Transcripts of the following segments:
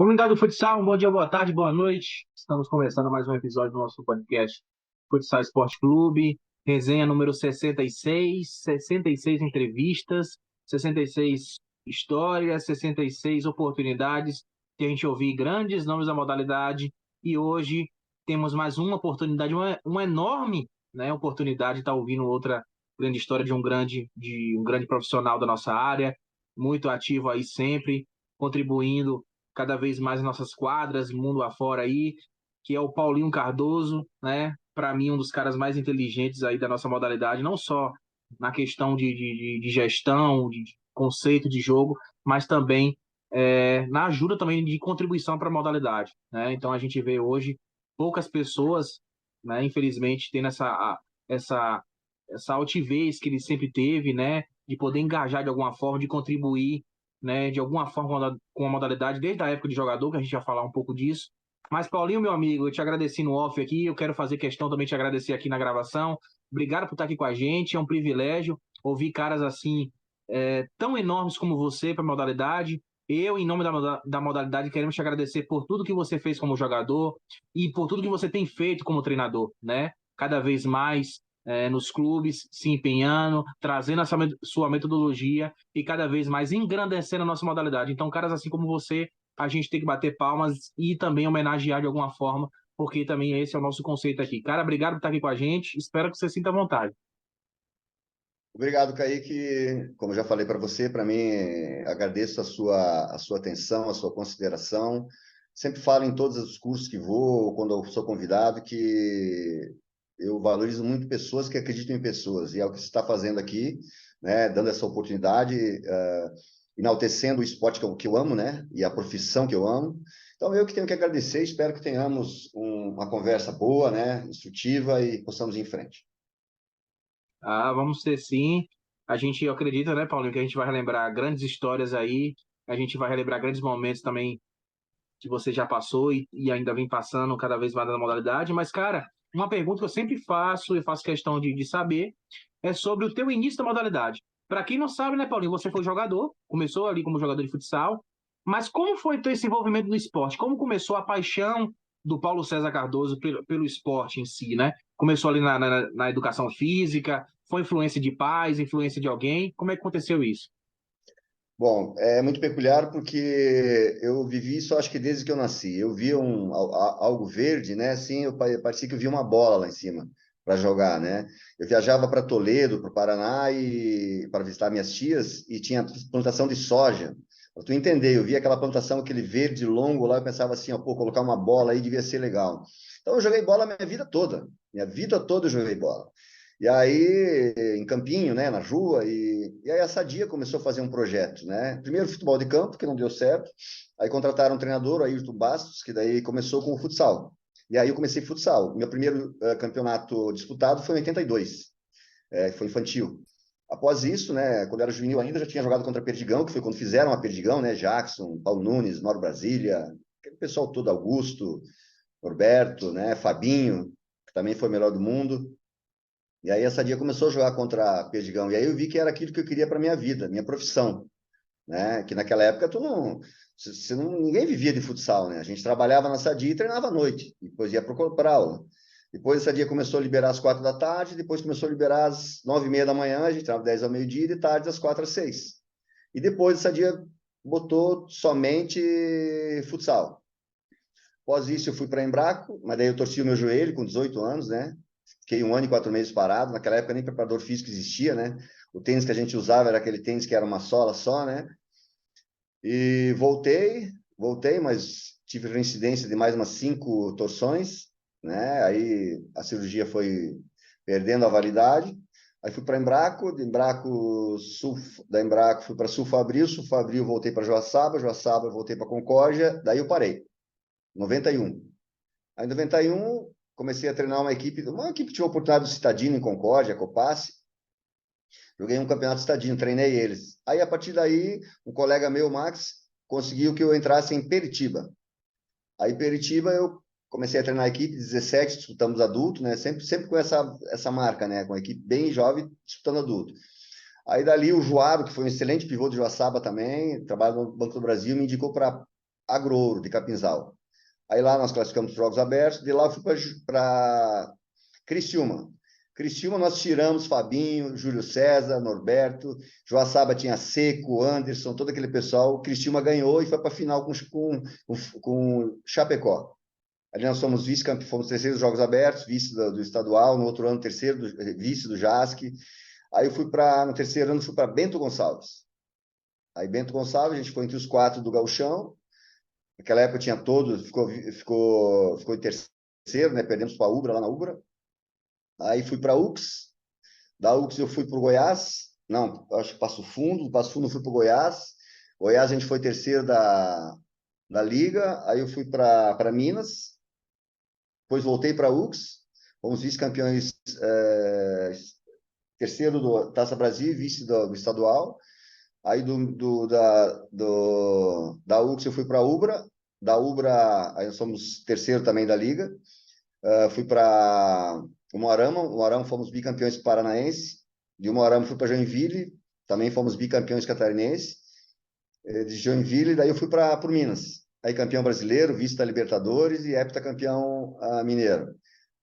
Comunidade do Futsal, um bom dia, boa tarde, boa noite. Estamos começando mais um episódio do nosso podcast Futsal Esporte Clube, resenha número 66 entrevistas, 66 histórias, 66 oportunidades que a gente ouvir grandes nomes da modalidade. E hoje temos mais uma oportunidade, uma enorme, né, oportunidade de estar ouvindo outra grande história de um grande profissional da nossa área, muito ativo aí sempre, contribuindo cada vez mais em nossas quadras, mundo afora aí, que é o Paulinho Cardoso, né? Para mim, um dos caras mais inteligentes aí da nossa modalidade, não só na questão de gestão, de conceito de jogo, mas também na ajuda também de contribuição para a modalidade, né? Então a gente vê hoje poucas pessoas, né, infelizmente, tendo essa, essa altivez que ele sempre teve, né? De poder engajar de alguma forma, de contribuir, né, de alguma forma com a modalidade, desde a época de jogador, que a gente vai falar um pouco disso. Mas, Paulinho, meu amigo, eu te agradeci no off aqui, eu quero fazer questão também de te agradecer aqui na gravação. Obrigado por estar aqui com a gente, é um privilégio ouvir caras assim, tão enormes como você para a modalidade. Eu, em nome da modalidade, queremos te agradecer por tudo que você fez como jogador e por tudo que você tem feito como treinador, né? Cada vez mais nos clubes, se empenhando, trazendo a sua metodologia e cada vez mais engrandecendo a nossa modalidade. Então, caras assim como você, a gente tem que bater palmas e também homenagear de alguma forma, porque também esse é o nosso conceito aqui. Cara, obrigado por estar aqui com a gente, espero que você sinta à vontade. Obrigado, Kaique. Como eu já falei para você, para mim, agradeço a sua atenção, a sua consideração. Sempre falo em todos os cursos que vou, quando eu sou convidado, que eu valorizo muito pessoas que acreditam em pessoas. E é o que você está fazendo aqui, né? Dando essa oportunidade, enaltecendo o esporte que eu amo, né? E a profissão que eu amo. Então, eu que tenho que agradecer. Espero que tenhamos uma conversa boa, né? Instrutiva e possamos ir em frente. Ah, vamos ter sim. A gente acredita, né, Paulinho, que a gente vai relembrar grandes histórias aí, a gente vai relembrar grandes momentos também que você já passou e ainda vem passando cada vez mais na modalidade. Mas, cara, uma pergunta que eu sempre faço e faço questão de saber é sobre o teu início da modalidade. Para quem não sabe, né, Paulinho, você foi jogador, começou ali como jogador de futsal, mas como foi teu esse envolvimento no esporte? Como começou a paixão do Paulo César Cardoso pelo esporte em si, né? Começou ali na educação física, foi influência de pais, influência de alguém? Como é que aconteceu isso? Bom, é muito peculiar porque eu vivi isso, acho que desde que eu nasci. Eu via algo verde, né? Assim, parecia que eu via uma bola lá em cima para jogar, né? Eu viajava para Toledo, para o Paraná, e para visitar minhas tias, e tinha plantação de soja. Para tu entender, eu via aquela plantação, aquele verde longo lá, eu pensava assim, ó, pô, colocar uma bola aí devia ser legal. Então eu joguei bola a minha vida toda. Minha vida toda eu joguei bola. E aí, em Campinho, né, na rua, e aí a Sadia começou a fazer um projeto, né? Primeiro futebol de campo, que não deu certo, aí contrataram um treinador, o Ayrton Bastos, que daí começou com o futsal. E aí eu comecei futsal. Meu primeiro campeonato disputado foi em 82, foi infantil. Após isso, né, quando eu era juvenil ainda, já tinha jogado contra a Perdigão, que foi quando fizeram a Perdigão, né? Jackson, Paulo Nunes, Mauro Brasília, aquele pessoal todo, Augusto, Norberto, né? Fabinho, que também foi o melhor do mundo. E aí essa dia começou a jogar contra a Perdigão. E aí eu vi que era aquilo que eu queria para minha vida, minha profissão, né? Que naquela época tu não, você não, ninguém vivia de futsal, né? A gente trabalhava na Sadia e treinava à noite, depois ia para aula. Depois essa dia começou a liberar às 4 da tarde, depois começou a liberar às 9h30 da manhã, a gente treinava 10 ao meio-dia e de tarde às 4 às 6. E depois essa dia botou somente futsal. Após isso, eu fui para Embraco, mas daí eu torci o meu joelho com 18 anos, né? Fiquei 1 ano e 4 meses parado. Naquela época nem preparador físico existia, né? O tênis que a gente usava era aquele tênis que era uma sola só, né? E voltei, mas tive reincidência de mais umas 5 torções, né? Aí a cirurgia foi perdendo a validade. Aí fui para Embraco, de Embraco, da Embraco fui para Sulfabril, voltei para Joaçaba eu voltei para Concórdia, daí eu parei. 91. Aí em 91 comecei a treinar uma equipe que tinha a oportunidade do Citadino em Concórdia, Copasse. Joguei um campeonato citadino, treinei eles. Aí a partir daí, um colega meu, Max, conseguiu que eu entrasse em Peritiba. Aí Peritiba eu comecei a treinar a equipe 17, disputamos adulto, né? Sempre com essa marca, né? Com a equipe bem jovem disputando adulto. Aí dali o Joaro, que foi um excelente pivô de Joaçaba também, trabalha no Banco do Brasil, me indicou para Agrouro, de Capinzal. Aí lá nós classificamos os Jogos Abertos, de lá eu fui para Criciúma. Criciúma nós tiramos Fabinho, Júlio César, Norberto, Joaçaba tinha Seco, Anderson, todo aquele pessoal. Criciúma ganhou e foi para a final com Chapecó. Ali nós fomos vice-campeões, fomos terceiros Jogos Abertos, vice do estadual, no outro ano terceiro, vice do JASC. Aí eu fui no terceiro ano fui para Bento Gonçalves. Aí Bento Gonçalves, a gente ficou entre os 4 do Gauchão. Naquela época tinha todos, ficou em terceiro, né? Perdemos para a Ubra, lá na Ubra. Aí fui para a UX. Da UX eu fui para o Goiás. Não, acho que Passo Fundo. Passo Fundo eu fui para o Goiás. Goiás a gente foi terceiro da Liga. Aí eu fui para Minas. Depois voltei para a UX. Fomos vice-campeões, terceiro do Taça Brasil, vice do estadual. Aí da UX eu fui para a Ubra. Da Ubra, aí nós somos terceiro também da Liga. Fui para o Moarama fomos bicampeões paranaense. De Moarama fui para Joinville, também fomos bicampeões catarinense. De Joinville, daí eu fui para o Minas. Aí campeão brasileiro, vice da Libertadores e heptacampeão mineiro.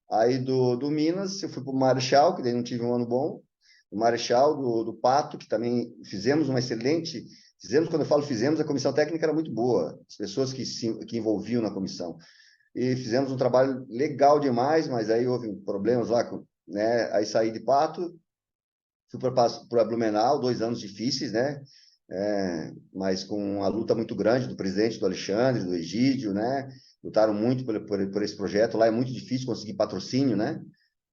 Aí do Minas, eu fui para o Marechal, que daí não tive um ano bom. O Marechal, do Pato, que também fizemos uma excelente... quando eu falo fizemos, a comissão técnica era muito boa. As pessoas que envolviam na comissão. E fizemos um trabalho legal demais, mas aí houve problemas lá, né? Aí saí de Pato, fui para Blumenau, 2 anos difíceis, né? Mas com uma luta muito grande do presidente, do Alexandre, do Egídio, né? Lutaram muito por esse projeto. Lá é muito difícil conseguir patrocínio, né?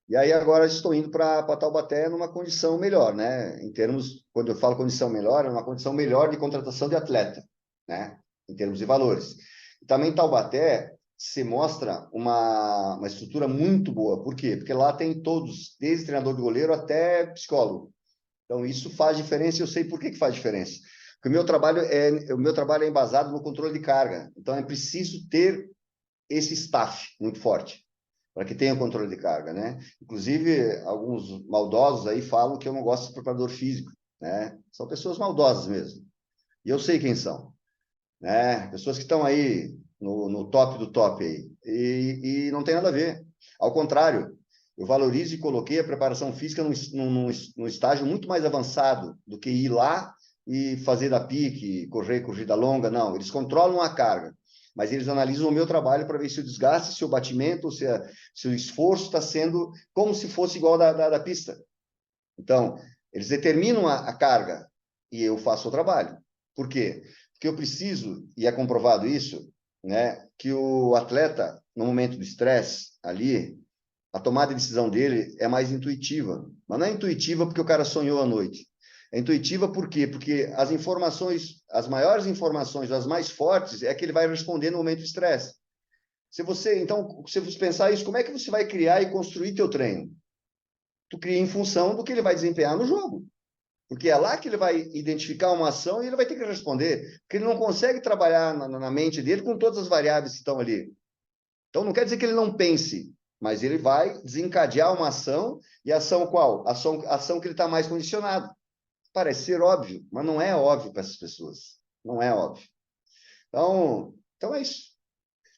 E aí agora estou indo para Taubaté numa condição melhor, né? Em termos, quando eu falo condição melhor, é uma condição melhor de contratação de atleta, né? Em termos de valores. E também Taubaté se mostra uma estrutura muito boa. Por quê? Porque lá tem todos, desde treinador de goleiro até psicólogo. Então isso faz diferença e eu sei por que faz diferença. Porque o meu trabalho é embasado no controle de carga. Então é preciso ter esse staff muito forte para que tenha controle de carga, né? Inclusive, alguns maldosos aí falam que eu não gosto de preparador físico, né? São pessoas maldosas mesmo. E eu sei quem são, né? Pessoas que estão aí no top do top aí. E não tem nada a ver. Ao contrário, eu valorizo e coloquei a preparação física num estágio muito mais avançado do que ir lá e fazer da pique, correr corrida longa. Não, eles controlam a carga, mas eles analisam o meu trabalho para ver se o desgaste, se o batimento, se o esforço está sendo como se fosse igual da pista. Então, eles determinam a carga e eu faço o trabalho. Por quê? Porque eu preciso, e é comprovado isso, né, que o atleta, no momento do estresse, ali, a tomada de decisão dele é mais intuitiva. Mas não é intuitiva porque o cara sonhou à noite. É intuitiva por quê? Porque as informações, as maiores informações, as mais fortes, é que ele vai responder no momento do estresse. Então, se você pensar isso, como é que você vai criar e construir teu treino? Tu cria em função do que ele vai desempenhar no jogo. Porque é lá que ele vai identificar uma ação e ele vai ter que responder. Porque ele não consegue trabalhar na mente dele com todas as variáveis que estão ali. Então, não quer dizer que ele não pense, mas ele vai desencadear uma ação, e ação qual? Ação que ele está mais condicionado. Parece ser óbvio, mas não é óbvio para essas pessoas. Não é óbvio. Então é isso.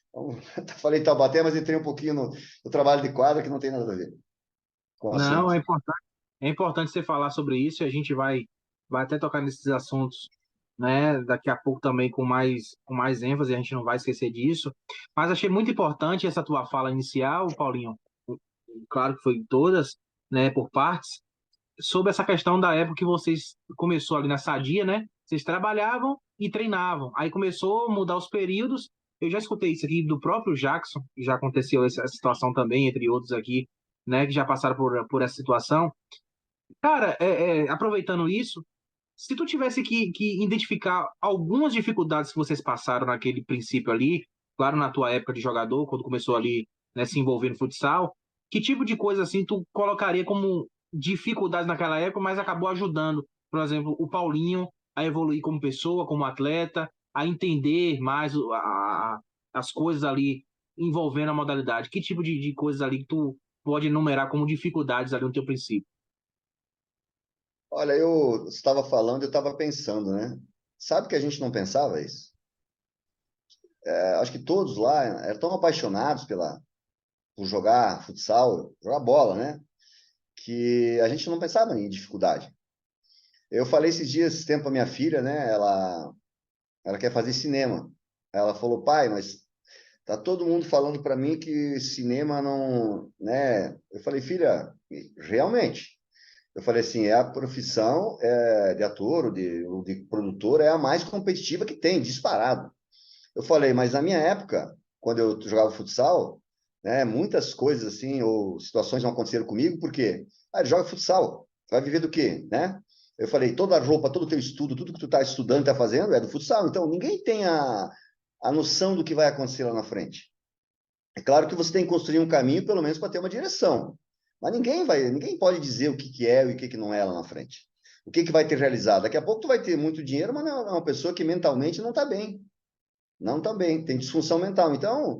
Então, falei Taubaté, mas entrei um pouquinho no trabalho de quadra que não tem nada a ver com o Não, assunto. é importante você falar sobre isso e a gente vai até tocar nesses assuntos, né, daqui a pouco também com mais ênfase, a gente não vai esquecer disso. Mas achei muito importante essa tua fala inicial, Paulinho, claro que foi em todas, né, por partes, sobre essa questão da época que vocês começou ali na Sadia, né? Vocês trabalhavam e treinavam. Aí começou a mudar os períodos. Eu já escutei isso aqui do próprio Jackson, já aconteceu essa situação também, entre outros aqui, né, que já passaram por essa situação. Cara, aproveitando isso, se tu tivesse que identificar algumas dificuldades que vocês passaram naquele princípio ali, claro, na tua época de jogador, quando começou ali, né, se envolver no futsal, que tipo de coisa assim tu colocaria como dificuldades naquela época, mas acabou ajudando, por exemplo, o Paulinho a evoluir como pessoa, como atleta, a entender mais as coisas ali envolvendo a modalidade? Que tipo de coisas ali que tu pode enumerar como dificuldades ali no teu princípio? Olha, eu estava falando, eu estava pensando, né? Sabe que a gente não pensava isso? acho que todos lá eram tão apaixonados por jogar futsal, jogar bola, né? Que a gente não pensava em dificuldade. Eu falei esses dias, esse tempo, a minha filha, né? Ela quer fazer cinema. Ela falou, pai, mas tá todo mundo falando para mim que cinema não, né? Eu falei, filha, realmente. Eu falei assim, é a profissão de ator ou de produtor é a mais competitiva que tem, disparado. Eu falei, mas na minha época, quando eu jogava futsal, né, muitas coisas assim, ou situações não aconteceram comigo, por quê? Ah, ele joga futsal, vai viver do quê, né? Eu falei, toda a roupa, todo o teu estudo, tudo que tu está estudando, está fazendo, é do futsal. Então, ninguém tem a noção do que vai acontecer lá na frente. É claro que você tem que construir um caminho, pelo menos, para ter uma direção. Mas ninguém pode dizer o que, que é e o que, que não é lá na frente. O que, que vai ter realizado? Daqui a pouco tu vai ter muito dinheiro, mas não é uma pessoa que mentalmente não está bem. Não está bem, tem disfunção mental. Então,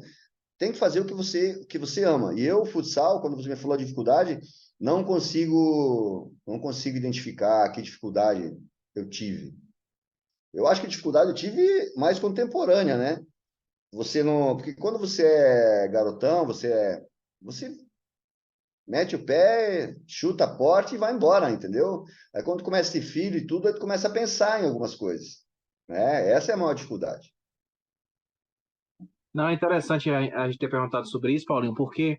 tem que fazer o que você ama. E eu, futsal, quando você me falou de dificuldade, não consigo identificar que dificuldade eu tive. Eu acho que dificuldade eu tive mais contemporânea, né? Você não, porque quando você é garotão, você mete o pé, chuta a porta e vai embora, entendeu? Aí quando começa a ter filho e tudo, aí tu começa a pensar em algumas coisas, né? Essa é a maior dificuldade. Não, é interessante a gente ter perguntado sobre isso, Paulinho, porque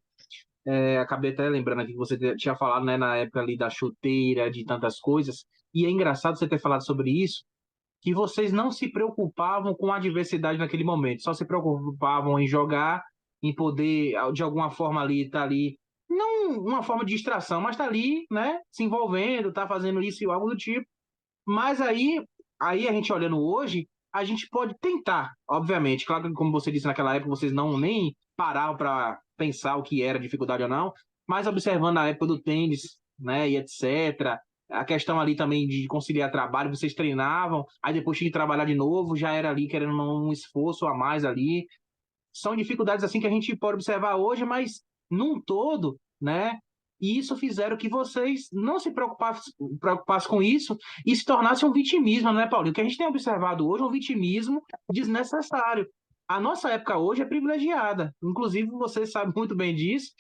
acabei até lembrando aqui que você tinha falado, né, na época ali da chuteira, de tantas coisas, e é engraçado você ter falado sobre isso, que vocês não se preocupavam com a adversidade naquele momento, só se preocupavam em jogar, em poder, de alguma forma ali, estar ali, não uma forma de distração, mas estar ali, né, se envolvendo, tá fazendo isso e algo do tipo. Mas aí a gente olhando hoje, a gente pode tentar, obviamente. Claro que, como você disse naquela época, vocês não nem paravam para pensar o que era dificuldade ou não, mas observando a época do tênis, né, e etc. A questão ali também de conciliar trabalho, vocês treinavam, aí depois tinha que trabalhar de novo, já era ali querendo um esforço a mais ali. São dificuldades assim que a gente pode observar hoje, mas num todo, né? E isso fizeram que vocês não se preocupassem com isso e se tornasse um vitimismo, né, Paulinho? O que a gente tem observado hoje é um vitimismo desnecessário. A nossa época hoje é privilegiada. Inclusive, você sabe muito bem disso,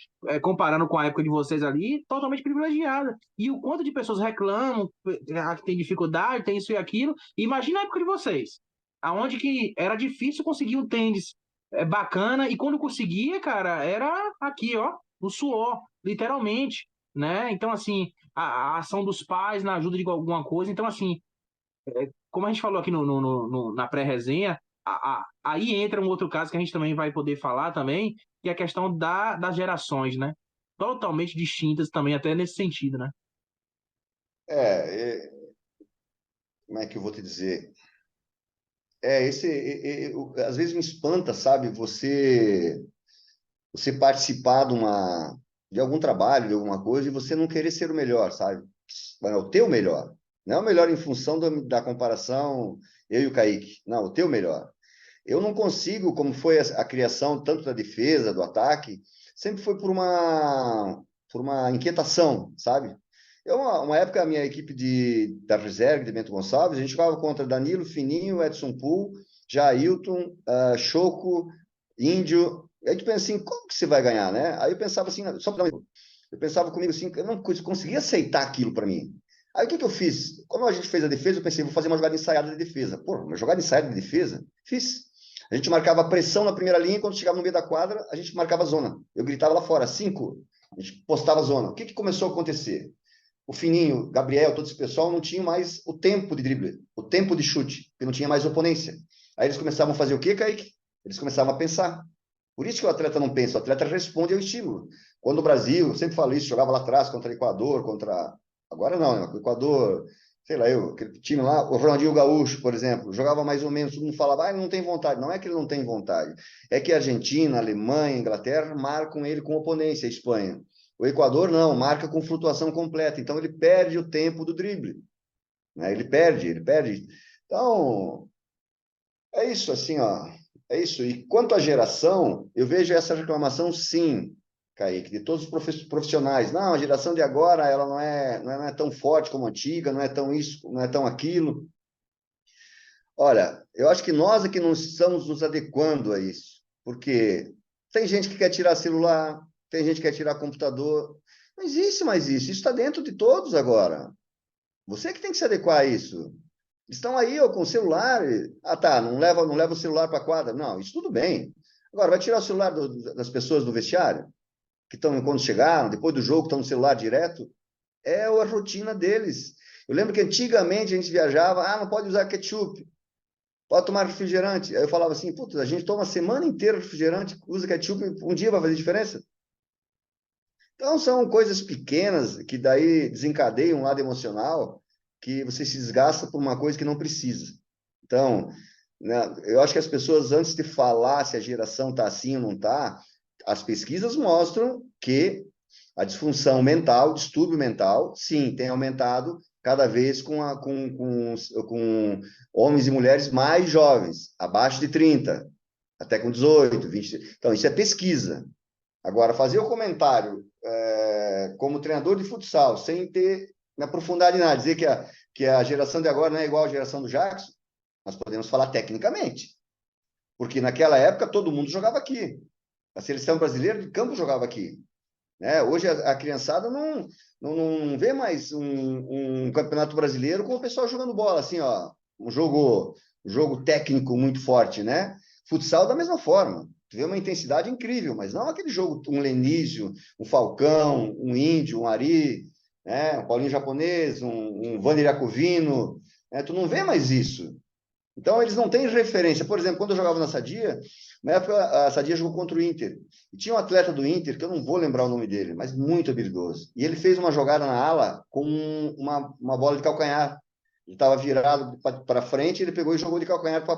comparando com a época de vocês ali, totalmente privilegiada. E o quanto de pessoas reclamam, que tem dificuldade, tem isso e aquilo. E imagina a época de vocês, aonde que era difícil conseguir um tênis bacana, e quando conseguia, cara, era aqui, ó, no suor, literalmente, né? Então, assim, a ação dos pais na ajuda de alguma coisa. Então, assim, como a gente falou aqui na pré-resenha, aí entra um outro caso que a gente também vai poder falar também, que é a questão das gerações, né? Totalmente distintas também, até nesse sentido, né? Como é que eu vou te dizer? Às vezes me espanta, sabe? Você participar de algum trabalho, de alguma coisa, e você não querer ser o melhor, sabe? É o teu melhor. Não é o melhor em função da comparação, eu e o Kaique. Não, o teu melhor. Eu não consigo, como foi a criação tanto da defesa, do ataque, sempre foi por uma inquietação, sabe? Uma época, a minha equipe da reserva, de Bento Gonçalves, a gente jogava contra Danilo, Fininho, Edson Pool, Jailton, Choco, Índio. Aí tu pensa assim, como que você vai ganhar, né? Aí eu pensava assim, só para eu pensava comigo assim, eu não conseguia aceitar aquilo para mim. Aí o que que eu fiz? Quando a gente fez a defesa, eu pensei, vou fazer uma jogada ensaiada de defesa. Pô, uma jogada ensaiada de defesa? Fiz. A gente marcava pressão na primeira linha, e quando chegava no meio da quadra, a gente marcava zona. Eu gritava lá fora, 5, a gente postava zona. O que que começou a acontecer? O Fininho, Gabriel, todo esse pessoal não tinha mais o tempo de drible, o tempo de chute, porque não tinha mais oponência. Aí eles começavam a fazer o quê, Kaique? Eles começavam a pensar. Por isso que o atleta não pensa, o atleta responde ao estímulo. Quando o Brasil, eu sempre falo isso, jogava lá atrás contra o Equador, contra. Agora não, né? O Equador, sei lá, aquele time lá, o Ronaldinho Gaúcho, por exemplo, jogava mais ou menos, todo mundo falava, ele não tem vontade. Não é que ele não tem vontade, é que a Argentina, a Alemanha, a Inglaterra marcam ele com oponência, a Espanha. O Equador não, marca com flutuação completa, então ele perde o tempo do drible, né? Ele perde. Então, é isso, assim, ó. É isso. E quanto à geração, eu vejo essa reclamação, sim, Kaique, de todos os profissionais. Não, a geração de agora, ela não é tão forte como a antiga, não é tão isso, não é tão aquilo. Olha, Eu acho que nós é que não estamos nos adequando a isso, porque tem gente que quer tirar celular, tem gente que quer tirar computador. Não existe mais isso. Isso está dentro de todos agora. Você que tem que se adequar a isso. Estão aí ó, com o celular. Ah, tá, não leva o celular para a quadra. Não, isso tudo bem. Agora, vai tirar o celular das pessoas do vestiário, que estão, quando chegaram, depois do jogo, estão no celular direto? É a rotina deles. Eu lembro que antigamente a gente viajava, não pode usar ketchup, pode tomar refrigerante. Aí eu falava assim, putz, a gente toma a semana inteira refrigerante, usa ketchup, um dia vai fazer diferença? Então, são coisas pequenas que daí desencadeiam um lado emocional que você se desgasta por uma coisa que não precisa. Então, né, eu acho que as pessoas, antes de falar se a geração está assim ou não está, as pesquisas mostram que a disfunção mental, distúrbio mental, sim, tem aumentado cada vez com homens e mulheres mais jovens, abaixo de 30, até com 18, 20. Então, isso é pesquisa. Agora, fazer o comentário como treinador de futsal, sem ter me aprofundado em nada, dizer que a geração de agora não é igual à geração do Jackson, nós podemos falar tecnicamente. Porque naquela época todo mundo jogava aqui. A seleção brasileira de campo jogava aqui. Né? Hoje a criançada não vê mais um campeonato brasileiro com o pessoal jogando bola, assim, ó, um jogo técnico muito forte, né? Futsal da mesma forma. Tu vê uma intensidade incrível, mas não aquele jogo, um Lenísio, um Falcão, um Índio, um Ari, né? Um Paulinho Japonês, um Vander Iacovino, né? Tu não vê mais isso. Então, eles não têm referência. Por exemplo, quando eu jogava na Sadia, na época a Sadia jogou contra o Inter. E tinha um atleta do Inter, que eu não vou lembrar o nome dele, mas muito habilidoso. E ele fez uma jogada na ala com uma bola de calcanhar. Ele estava virado para frente, ele pegou e jogou de calcanhar para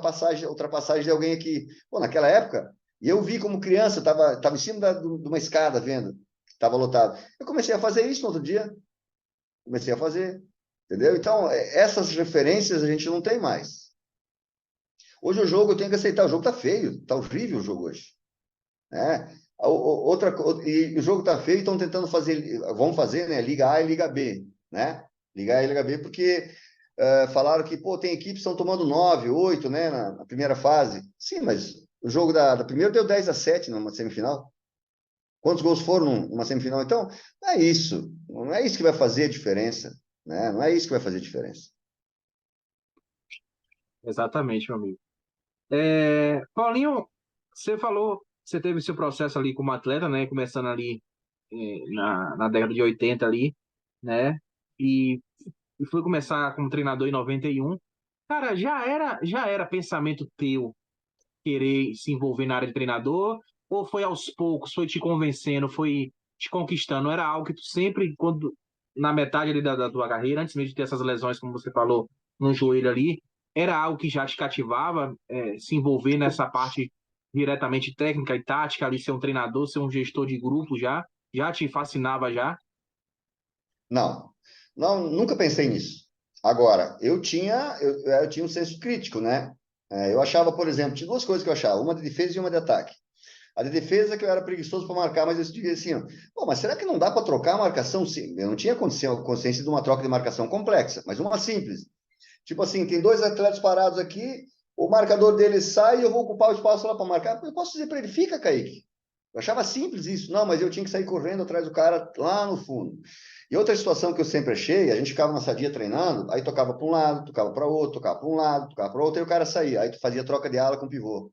ultrapassagem de alguém aqui. Pô, naquela época, e eu vi como criança, estava em cima de uma escada vendo, estava lotado. Eu comecei a fazer isso no outro dia. Comecei a fazer. Entendeu? Então, essas referências a gente não tem mais. Hoje o jogo eu tenho que aceitar, o jogo tá feio, tá horrível o jogo hoje, né? E o jogo tá feio, estão tentando fazer, vão fazer, né? Liga A e Liga B, né? Liga A e Liga B, porque falaram que, pô, tem equipes que estão tomando 9, 8, né? Na primeira fase. Sim, mas o jogo da primeira deu 10-7 numa semifinal. Quantos gols foram numa semifinal? Então, não é isso que vai fazer a diferença, né? Não é isso que vai fazer a diferença. Exatamente, meu amigo. Paulinho, você falou, você teve seu processo ali como atleta, né? Começando ali na década de 80 ali, né? E, e foi começar como treinador em 91. Cara, já era pensamento teu querer se envolver na área de treinador? Ou foi aos poucos, foi te convencendo, foi te conquistando? Era algo que tu sempre, quando na metade ali da tua carreira, antes mesmo de ter essas lesões, como você falou, no joelho ali, era algo que já te cativava, se envolver nessa parte diretamente técnica e tática, ali ser um treinador, ser um gestor de grupo já te fascinava já? Não, não, nunca pensei nisso. Agora, eu tinha um senso crítico, né? Eu achava, por exemplo, tinha duas coisas que eu achava, uma de defesa e uma de ataque. A de defesa é que eu era preguiçoso para marcar, mas eu dizia assim, ó, pô, mas será que não dá para trocar a marcação? Sim, eu não tinha consciência de uma troca de marcação complexa, mas uma simples. Tipo assim, tem dois atletas parados aqui, o marcador deles sai e eu vou ocupar o espaço lá para marcar. Eu posso dizer para ele, fica, Kaique. Eu achava simples isso. Não, mas eu tinha que sair correndo atrás do cara lá no fundo. E outra situação que eu sempre achei, a gente ficava na Sadia treinando, aí tocava para um lado, tocava para outro, tocava para um lado, tocava para outro, e o cara saía. Aí tu fazia troca de ala com pivô.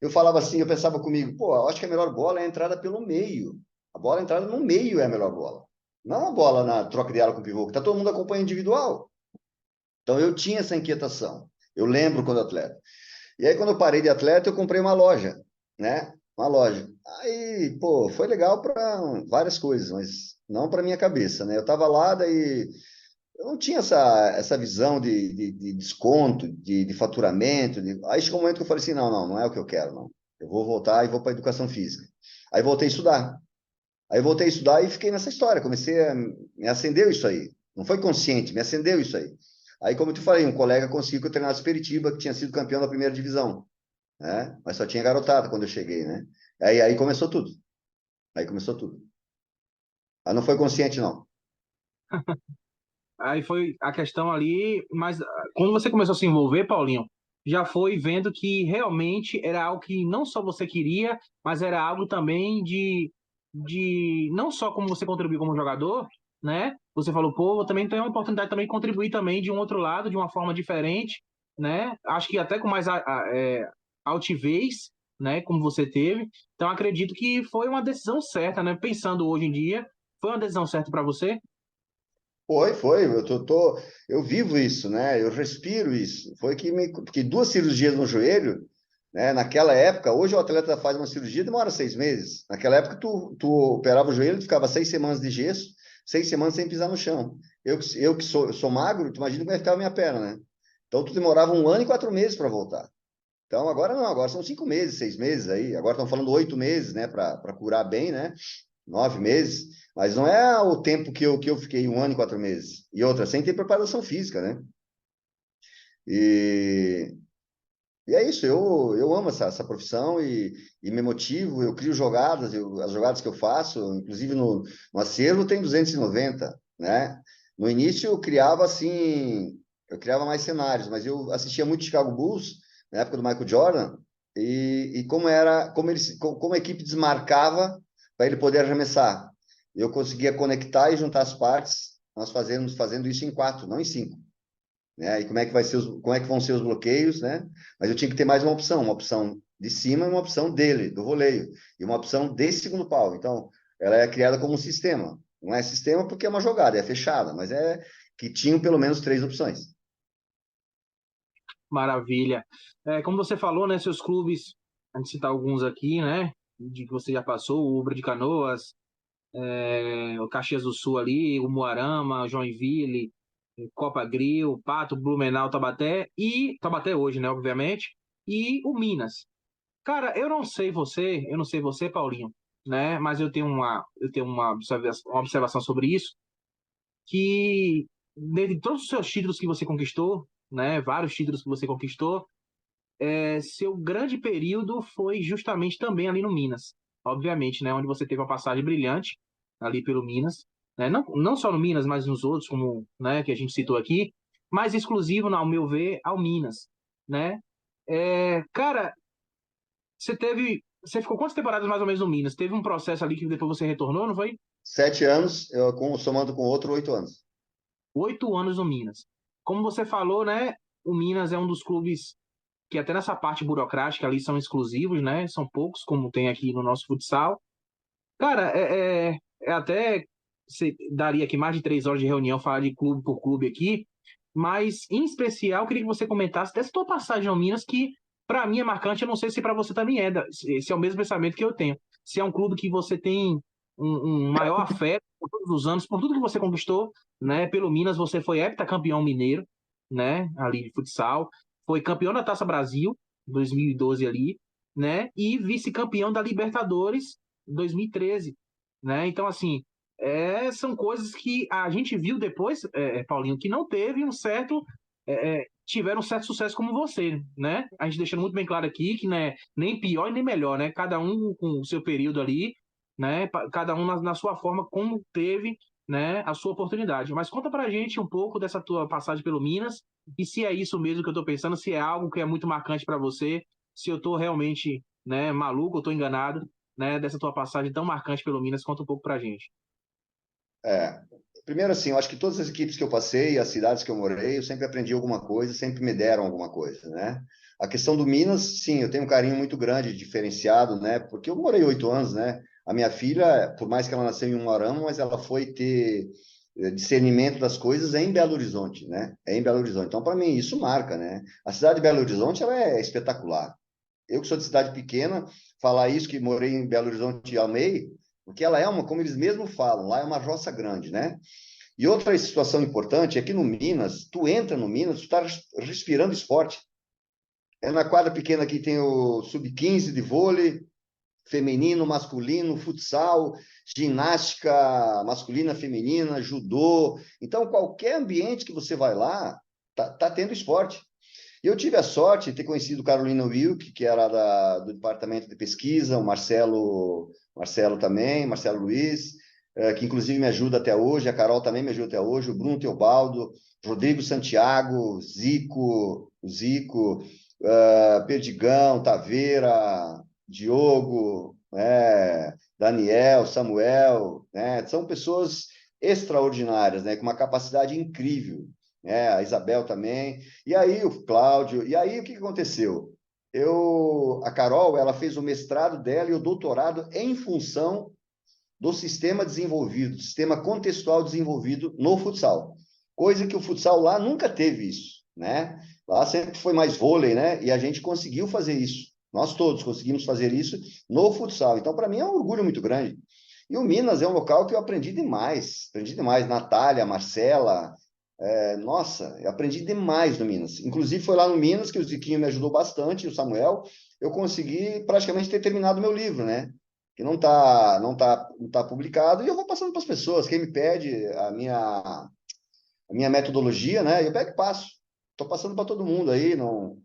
Eu falava assim, eu pensava comigo, pô, eu acho que a melhor bola é a entrada pelo meio. A bola a entrada no meio é a melhor bola. Não a bola na troca de ala com pivô, que tá todo mundo acompanhando individual. Então eu tinha essa inquietação. Eu lembro quando atleta. E aí, quando eu parei de atleta, eu comprei uma loja, né? Uma loja. Aí, pô, foi legal para várias coisas, mas não para minha cabeça, né? Eu estava lá, daí eu não tinha essa visão de desconto, de faturamento. Aí chegou um momento que eu falei assim: não é o que eu quero, não. Eu vou voltar e vou para educação física. Aí voltei a estudar. Aí voltei a estudar e fiquei nessa história. Comecei a. Me acendeu isso aí. Não foi consciente, me acendeu isso aí. Aí, como eu te falei, um colega conseguiu que eu treinasse Peritiba, que tinha sido campeão da primeira divisão, né? Mas só tinha garotada quando eu cheguei, né? Aí começou tudo. Aí começou tudo. Aí não foi consciente, não. Aí foi a questão ali, mas quando você começou a se envolver, Paulinho, já foi vendo que realmente era algo que não só você queria, mas era algo também de não só como você contribuiu como jogador, né? Você falou, pô, eu também tenho uma oportunidade também de contribuir também de um outro lado, de uma forma diferente, né? Acho que até com mais altivez, né? Como você teve. Então acredito que foi uma decisão certa, né? Pensando hoje em dia, foi uma decisão certa para você? Foi, eu vivo isso, né? Eu respiro isso. Porque 2 cirurgias no joelho, né? Naquela época, hoje o atleta faz uma cirurgia, demora 6 meses. Naquela época, tu operava o joelho, tu ficava 6 semanas de gesso, 6 semanas sem pisar no chão. Eu que sou magro, tu imagina como é que ficava a minha perna, né? Então, tu demorava 1 ano e 4 meses para voltar. Então, agora não, agora são 5 meses, 6 meses aí. Agora estão falando 8 meses, né? Para curar bem, né? 9 meses, mas não é o tempo que eu fiquei 1 ano e 4 meses. E outra, sem ter preparação física, né? E, e é isso, eu amo essa profissão e me motivo, eu crio jogadas, as jogadas que eu faço, inclusive no acervo tem 290, né? No início eu criava mais cenários, mas eu assistia muito Chicago Bulls, na época do Michael Jordan, e como a equipe desmarcava para ele poder arremessar. Eu conseguia conectar e juntar as partes, nós fazendo isso em 4, não em 5, né? E como é que vão ser os bloqueios, né? Mas eu tinha que ter mais uma opção de cima e uma opção dele, do voleio, e uma opção de segundo pau. Então, ela é criada como um sistema. Não é sistema porque é uma jogada, é fechada, mas é que tinham pelo menos 3 opções. Maravilha. Como você falou, né, seus clubes, a gente citar alguns aqui, né, de que você já passou, o Ubra de Canoas, o Caxias do Sul ali, o Moarama, o Joinville, Copa Grill, Pato, Blumenau, Taubaté hoje, né, obviamente, e o Minas. Cara, eu não sei você, Paulinho, né, mas uma observação sobre isso, que dentre todos os seus títulos que você conquistou, né, vários títulos que você conquistou, seu grande período foi justamente também ali no Minas, obviamente, né, onde você teve uma passagem brilhante ali pelo Minas, né, não só no Minas, mas nos outros, como, né, que a gente citou aqui, mas exclusivo, ao meu ver, ao Minas, né? Cara, você ficou quantas temporadas mais ou menos no Minas? Teve um processo ali que depois você retornou, não foi? 7 anos, somando com outro, 8 anos. 8 anos no Minas. Como você falou, né? O Minas é um dos clubes que até nessa parte burocrática ali são exclusivos, né? São poucos, como tem aqui no nosso futsal. Cara, até daria aqui mais de 3 horas de reunião falar de clube por clube aqui, mas em especial eu queria que você comentasse dessa tua passagem ao Minas, que para mim é marcante. Eu não sei se para você também se é o mesmo pensamento que eu tenho. Se é um clube que você tem um maior afeto por todos os anos, por tudo que você conquistou, né? Pelo Minas, você foi heptacampeão mineiro, né? Ali de futsal, foi campeão da Taça Brasil, 2012 ali, né? E vice-campeão da Libertadores 2013, né? Então, assim, são coisas que a gente viu depois, Paulinho, que não teve um certo. Tiveram um certo sucesso como você, né? A gente deixando muito bem claro aqui que não é nem pior e nem melhor, né? Cada um com o seu período ali, né? Cada um na sua forma, como teve, né? A sua oportunidade. Mas conta pra gente um pouco dessa tua passagem pelo Minas e se é isso mesmo que eu tô pensando, se é algo que é muito marcante para você, se eu tô realmente, né, maluco, eu tô enganado, né, dessa tua passagem tão marcante pelo Minas. Conta um pouco pra gente. É. Primeiro, assim, eu acho que todas as equipes que eu passei, as cidades que eu morei, eu sempre aprendi alguma coisa, sempre me deram alguma coisa, né? A questão do Minas, sim, eu tenho um carinho muito grande, diferenciado, né? Porque eu morei 8 anos, né? A minha filha, por mais que ela nasceu em Umuarama, mas ela foi ter discernimento das coisas em Belo Horizonte, né? É em Belo Horizonte. Então, para mim, isso marca, né? A cidade de Belo Horizonte, ela é espetacular. Eu que sou de cidade pequena, falar isso que morei em Belo Horizonte e amei, porque ela é como eles mesmos falam, lá é uma roça grande, né? E outra situação importante é que no Minas, tu entra no Minas, tu está respirando esporte. É na quadra pequena aqui tem o sub-15 de vôlei, feminino, masculino, futsal, ginástica masculina, feminina, judô. Então, qualquer ambiente que você vai lá, tá tendo esporte. E eu tive a sorte de ter conhecido Carolina Wilk, que era do departamento de pesquisa, o Marcelo também, Marcelo Luiz, que inclusive me ajuda até hoje, a Carol também me ajuda até hoje, o Bruno Teobaldo, Rodrigo Santiago, o Zico, Perdigão, Taveira, Diogo, Daniel, Samuel, né? São pessoas extraordinárias, né? Com uma capacidade incrível, né? A Isabel também. E aí o Cláudio. E aí o que aconteceu? A Carol, ela fez o mestrado dela e o doutorado em função do sistema desenvolvido, do sistema contextual desenvolvido no futsal. Coisa que o futsal lá nunca teve isso, né? Lá sempre foi mais vôlei, né? E a gente conseguiu fazer isso. Nós todos conseguimos fazer isso no futsal. Então, para mim, é um orgulho muito grande. E o Minas é um local que eu aprendi demais. Aprendi demais. Natália, Marcela, nossa, eu aprendi demais no Minas. Inclusive, foi lá no Minas que o Ziquinho me ajudou bastante, o Samuel. Eu consegui praticamente ter terminado meu livro, né? Que não tá publicado, e eu vou passando para as pessoas. Quem me pede a minha metodologia, né? Eu pego e passo. Estou passando para todo mundo aí, não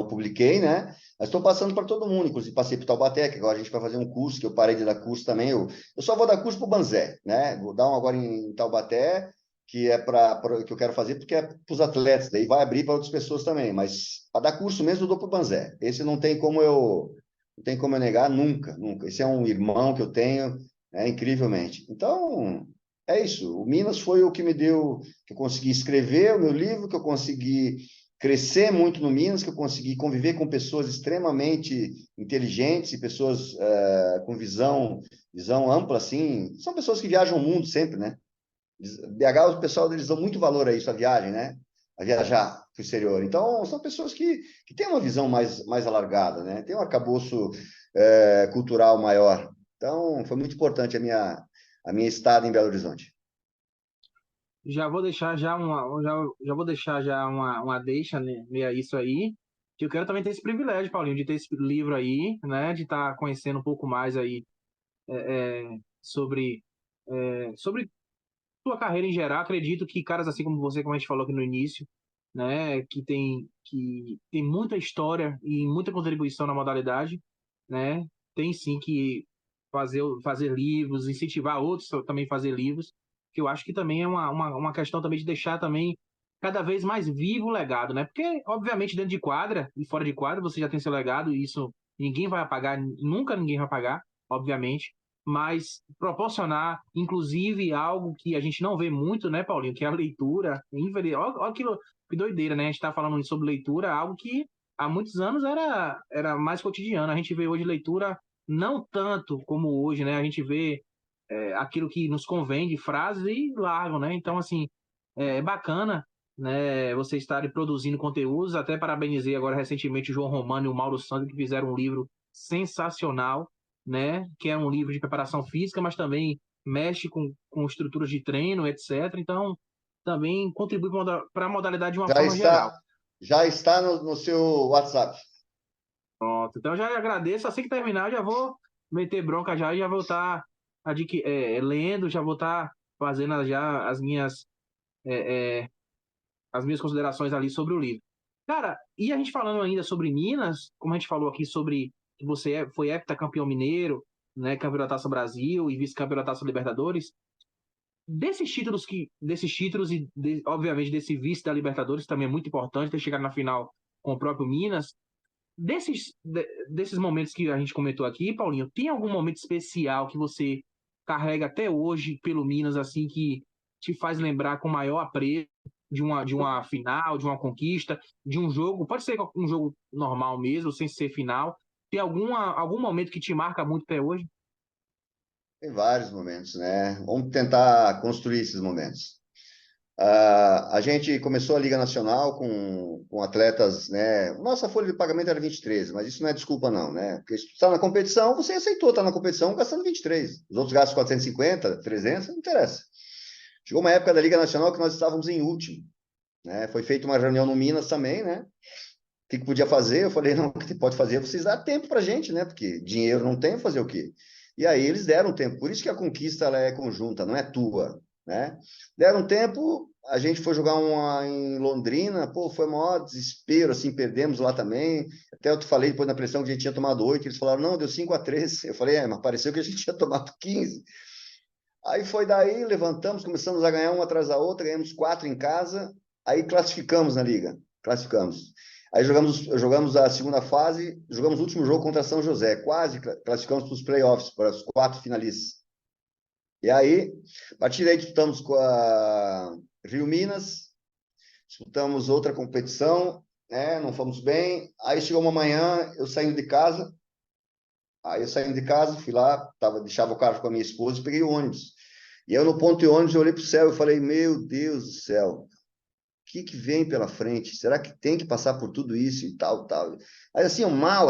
publiquei, né? Mas estou passando para todo mundo, inclusive passei para o Taubaté, que agora a gente vai fazer um curso, que eu parei de dar curso também. Eu só vou dar curso para o Banzé, né? Vou dar um agora em Taubaté, que é que eu quero fazer, porque é para os atletas, daí vai abrir para outras pessoas também, mas para dar curso mesmo eu dou para o Banzé. Esse não tem como eu negar nunca, nunca. Esse é um irmão que eu tenho, incrivelmente. Então, é isso. O Minas foi o que me deu, que eu consegui escrever o meu livro, que eu consegui crescer muito no Minas, que eu consegui conviver com pessoas extremamente inteligentes e pessoas com visão ampla, assim. São pessoas que viajam o mundo sempre, né? BH, o pessoal, eles dão muito valor a isso, a viagem, né? A viajar para o exterior. Então, são pessoas que têm uma visão mais alargada, né? Tem um arcabouço cultural maior. Então, foi muito importante a minha estada em Belo Horizonte. Já vou deixar já vou deixar já uma deixa, né, a isso aí, que eu quero também ter esse privilégio, Paulinho, de ter esse livro aí, né, de estar conhecendo um pouco mais aí sobre sobre tua carreira em geral. Acredito que caras assim como você, como a gente falou aqui no início, né, que tem muita história e muita contribuição na modalidade, né, tem sim que fazer livros, incentivar outros a também fazer livros, que eu acho que também é uma questão também de deixar também cada vez mais vivo o legado, né? Porque, obviamente, dentro de quadra e fora de quadra, você já tem seu legado, e isso ninguém vai apagar, nunca ninguém vai apagar, obviamente, mas proporcionar, inclusive, algo que a gente não vê muito, né, Paulinho, que é a leitura. Olha que doideira, né? A gente está falando sobre leitura, algo que há muitos anos era mais cotidiano. A gente vê hoje leitura não tanto como hoje, né? A gente vê aquilo que nos convém de frases e largam, né? Então, assim, é bacana, né, vocês estarem produzindo conteúdos. Até parabenizei agora recentemente o João Romano e o Mauro Sandro, que fizeram um livro sensacional, né? Que é um livro de preparação física, mas também mexe com estruturas de treino, etc. Então, também contribui para a modalidade de uma Já forma geral. está, já está no seu WhatsApp. Pronto. Então, já agradeço. Assim que terminar, eu já vou meter bronca já e já vou estar lendo, já vou estar fazendo já é, é, as minhas considerações ali sobre o livro. Cara, e a gente falando ainda sobre Minas, como a gente falou aqui sobre que você foi heptacampeão mineiro, né, campeão da Taça Brasil e vice-campeão da Taça Libertadores, desses títulos e obviamente desse vice da Libertadores também é muito importante ter chegado na final com o próprio Minas. Desses momentos que a gente comentou aqui, Paulinho, tem algum momento especial que você carrega até hoje pelo Minas, assim, que te faz lembrar com maior apreço de uma final, de uma conquista, de um jogo? Pode ser um jogo normal mesmo, sem ser final. Tem algum momento que te marca muito até hoje? Tem vários momentos, né? Vamos tentar construir esses momentos. A gente começou a Liga Nacional com atletas, né? Nossa folha de pagamento era 23, mas isso não é desculpa, não, né? Porque se tu está na competição, você aceitou estar na competição gastando 23. Os outros gastam 450, 300, não interessa. Chegou uma época da Liga Nacional que nós estávamos em último, né? Foi feita uma reunião no Minas também, né? O que podia fazer? Eu falei, não, o que pode fazer é vocês dar tempo para a gente, né? Porque dinheiro não tem, fazer o quê? E aí eles deram tempo. Por isso que a conquista ela é conjunta, não é tua, né? Deram tempo, a gente foi jogar uma em Londrina, pô, foi o maior desespero, assim, perdemos lá também. Até eu te falei depois na pressão que a gente tinha tomado 8, eles falaram, não, deu 5-3. Eu falei, mas pareceu que a gente tinha tomado 15. Aí foi daí, levantamos, começamos a ganhar uma atrás da outra, ganhamos 4 em casa, aí classificamos na liga. classificamos. Aí jogamos a segunda fase, jogamos o último jogo contra São José, quase classificamos para os playoffs, para os 4 finalistas. E aí, a partir daí, disputamos com a Rio Minas, disputamos outra competição, né? Não fomos bem. Aí chegou uma manhã, eu saindo de casa, fui lá, deixava o carro com a minha esposa e peguei o ônibus. E eu no ponto de ônibus, eu olhei para o céu e falei, meu Deus do céu, o que vem pela frente? Será que tem que passar por tudo isso e tal, tal? Aí assim, mal.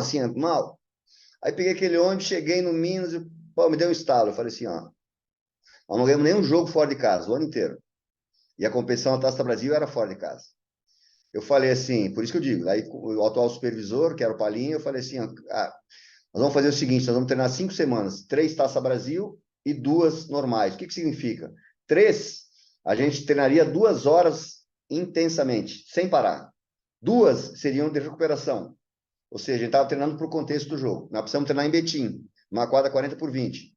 Aí peguei aquele ônibus, cheguei no Minas, e, pô, me deu um estalo. Eu falei assim, ó, nós não ganhamos nenhum jogo fora de casa, o ano inteiro. E a competição da Taça Brasil era fora de casa. Eu falei assim, por isso que eu digo, aí o atual supervisor, que era o Palinho, eu falei assim, nós vamos fazer o seguinte, nós vamos treinar 5 semanas, 3 Taça Brasil e 2 normais. O que significa? 3, a gente treinaria 2 horas intensamente, sem parar. 2 seriam de recuperação. Ou seja, a gente estava treinando para o contexto do jogo. Nós precisamos treinar em Betim, uma quadra 40x20.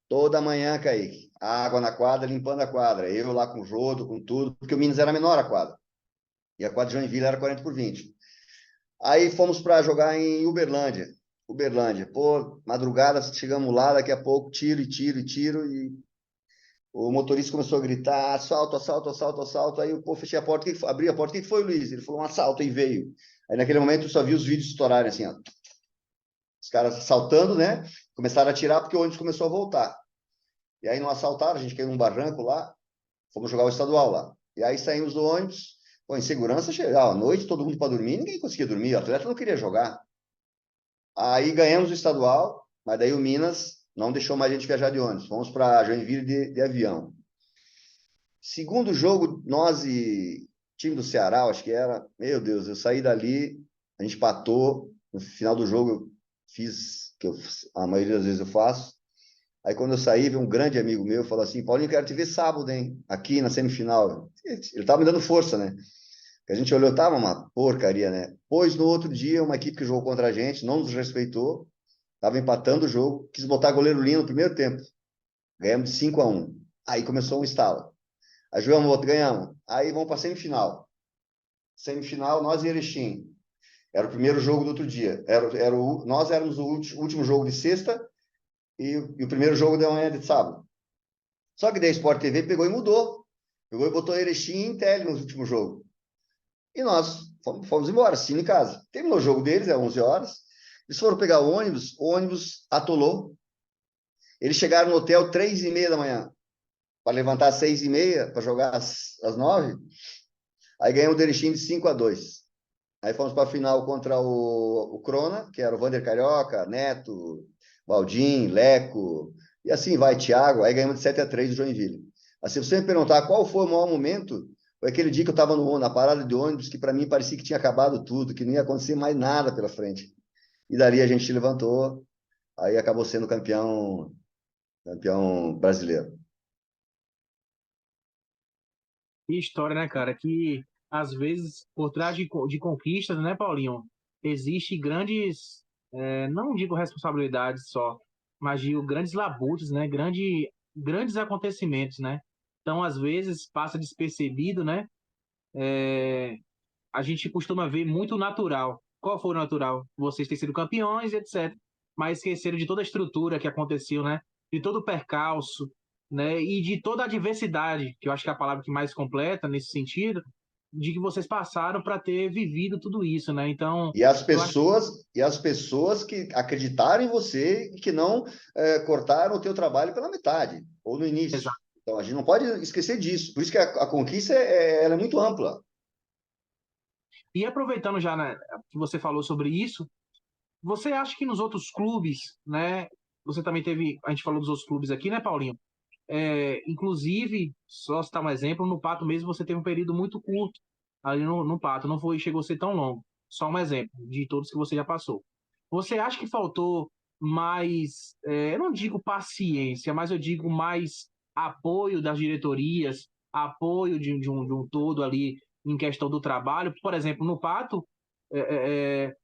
Toda manhã, Kaique, água na quadra, limpando a quadra. Eu lá com o rodo, com tudo, porque o Minas era menor a quadra. E a quadra de Joinville era 40x20. Aí fomos para jogar em Uberlândia. Pô, madrugada, chegamos lá, daqui a pouco, tiro. E o motorista começou a gritar, assalto. Aí, pô, fechei a porta, abri a porta, o que foi, Luiz? Ele falou, um assalto, e veio. Aí naquele momento eu só vi os vídeos estourarem assim, ó. Os caras saltando, né? Começaram a atirar porque o ônibus começou a voltar. E aí não assaltaram, a gente caiu num barranco lá, fomos jogar o estadual lá. E aí saímos do ônibus, pô, em segurança, à noite, todo mundo para dormir, ninguém conseguia dormir, o atleta não queria jogar. Aí ganhamos o estadual, mas daí o Minas não deixou mais a gente viajar de ônibus. Fomos para Joinville de avião. Segundo jogo, nós e time do Ceará, acho que era, meu Deus, eu saí dali, a gente empatou, no final do jogo eu fiz, a maioria das vezes eu faço. Aí quando eu saí, veio um grande amigo meu, falou assim, Paulinho, quero te ver sábado, hein? Aqui na semifinal. Ele tava me dando força, né? Que a gente olhou, tava uma porcaria, né? Pois no outro dia, uma equipe que jogou contra a gente, não nos respeitou, tava empatando o jogo, quis botar goleiro Lino no primeiro tempo. Ganhamos de 5-1. Aí começou um estalo. Aí jogamos outro, ganhamos. Aí vamos para semifinal. Semifinal, nós e Erechim. Era o primeiro jogo do outro dia. Nós éramos o último jogo de sexta e o primeiro jogo da manhã de sábado. Só que daí a Sport TV pegou e mudou. Pegou e botou Erechim e Intel no último jogo. E nós fomos embora, assistindo em casa. Terminou o jogo deles, é 11 horas. Eles foram pegar o ônibus atolou. Eles chegaram no hotel 3h30 da manhã, para levantar às 6h30, para jogar às 9. Aí ganhamos o Erechim de 5-2. Aí fomos para a final contra o Crona, que era o Vander Carioca, Neto, Valdim, Leco, e assim vai, Thiago. Aí ganhamos de 7-3 do Joinville. Assim, se você me perguntar qual foi o maior momento, foi aquele dia que eu estava na parada de ônibus, que para mim parecia que tinha acabado tudo, que não ia acontecer mais nada pela frente. E dali a gente se levantou, aí acabou sendo campeão brasileiro. Que história, né, cara? Que às vezes por trás de conquistas, né, Paulinho, existe grandes, não digo responsabilidades só, mas digo grandes labutas, né, grandes acontecimentos, né? Então, às vezes passa despercebido, né? A gente costuma ver muito natural. Qual foi o natural? Vocês terem sido campeões, etc. Mas esqueceram de toda a estrutura que aconteceu, né? De todo o percalço, né? E de toda a diversidade, que eu acho que é a palavra que mais completa nesse sentido, de que vocês passaram para ter vivido tudo isso, né? Então, E as eu acho pessoas, e as pessoas que acreditaram em você e que não cortaram o teu trabalho pela metade, ou no início. exato. Então, a gente não pode esquecer disso. Por isso que a conquista ela é muito ampla. E aproveitando já, né, que você falou sobre isso, você acha que nos outros clubes, né? Você também teve, a gente falou dos outros clubes aqui, né, Paulinho? Inclusive, só citar um exemplo, no Pato mesmo você teve um período muito curto ali no Pato, não foi, chegou a ser tão longo. Só um exemplo de todos que você já passou. Você acha que faltou mais, eu não digo paciência, mas eu digo mais apoio das diretorias, apoio de um todo ali em questão do trabalho? Por exemplo, no Pato, é, é, é,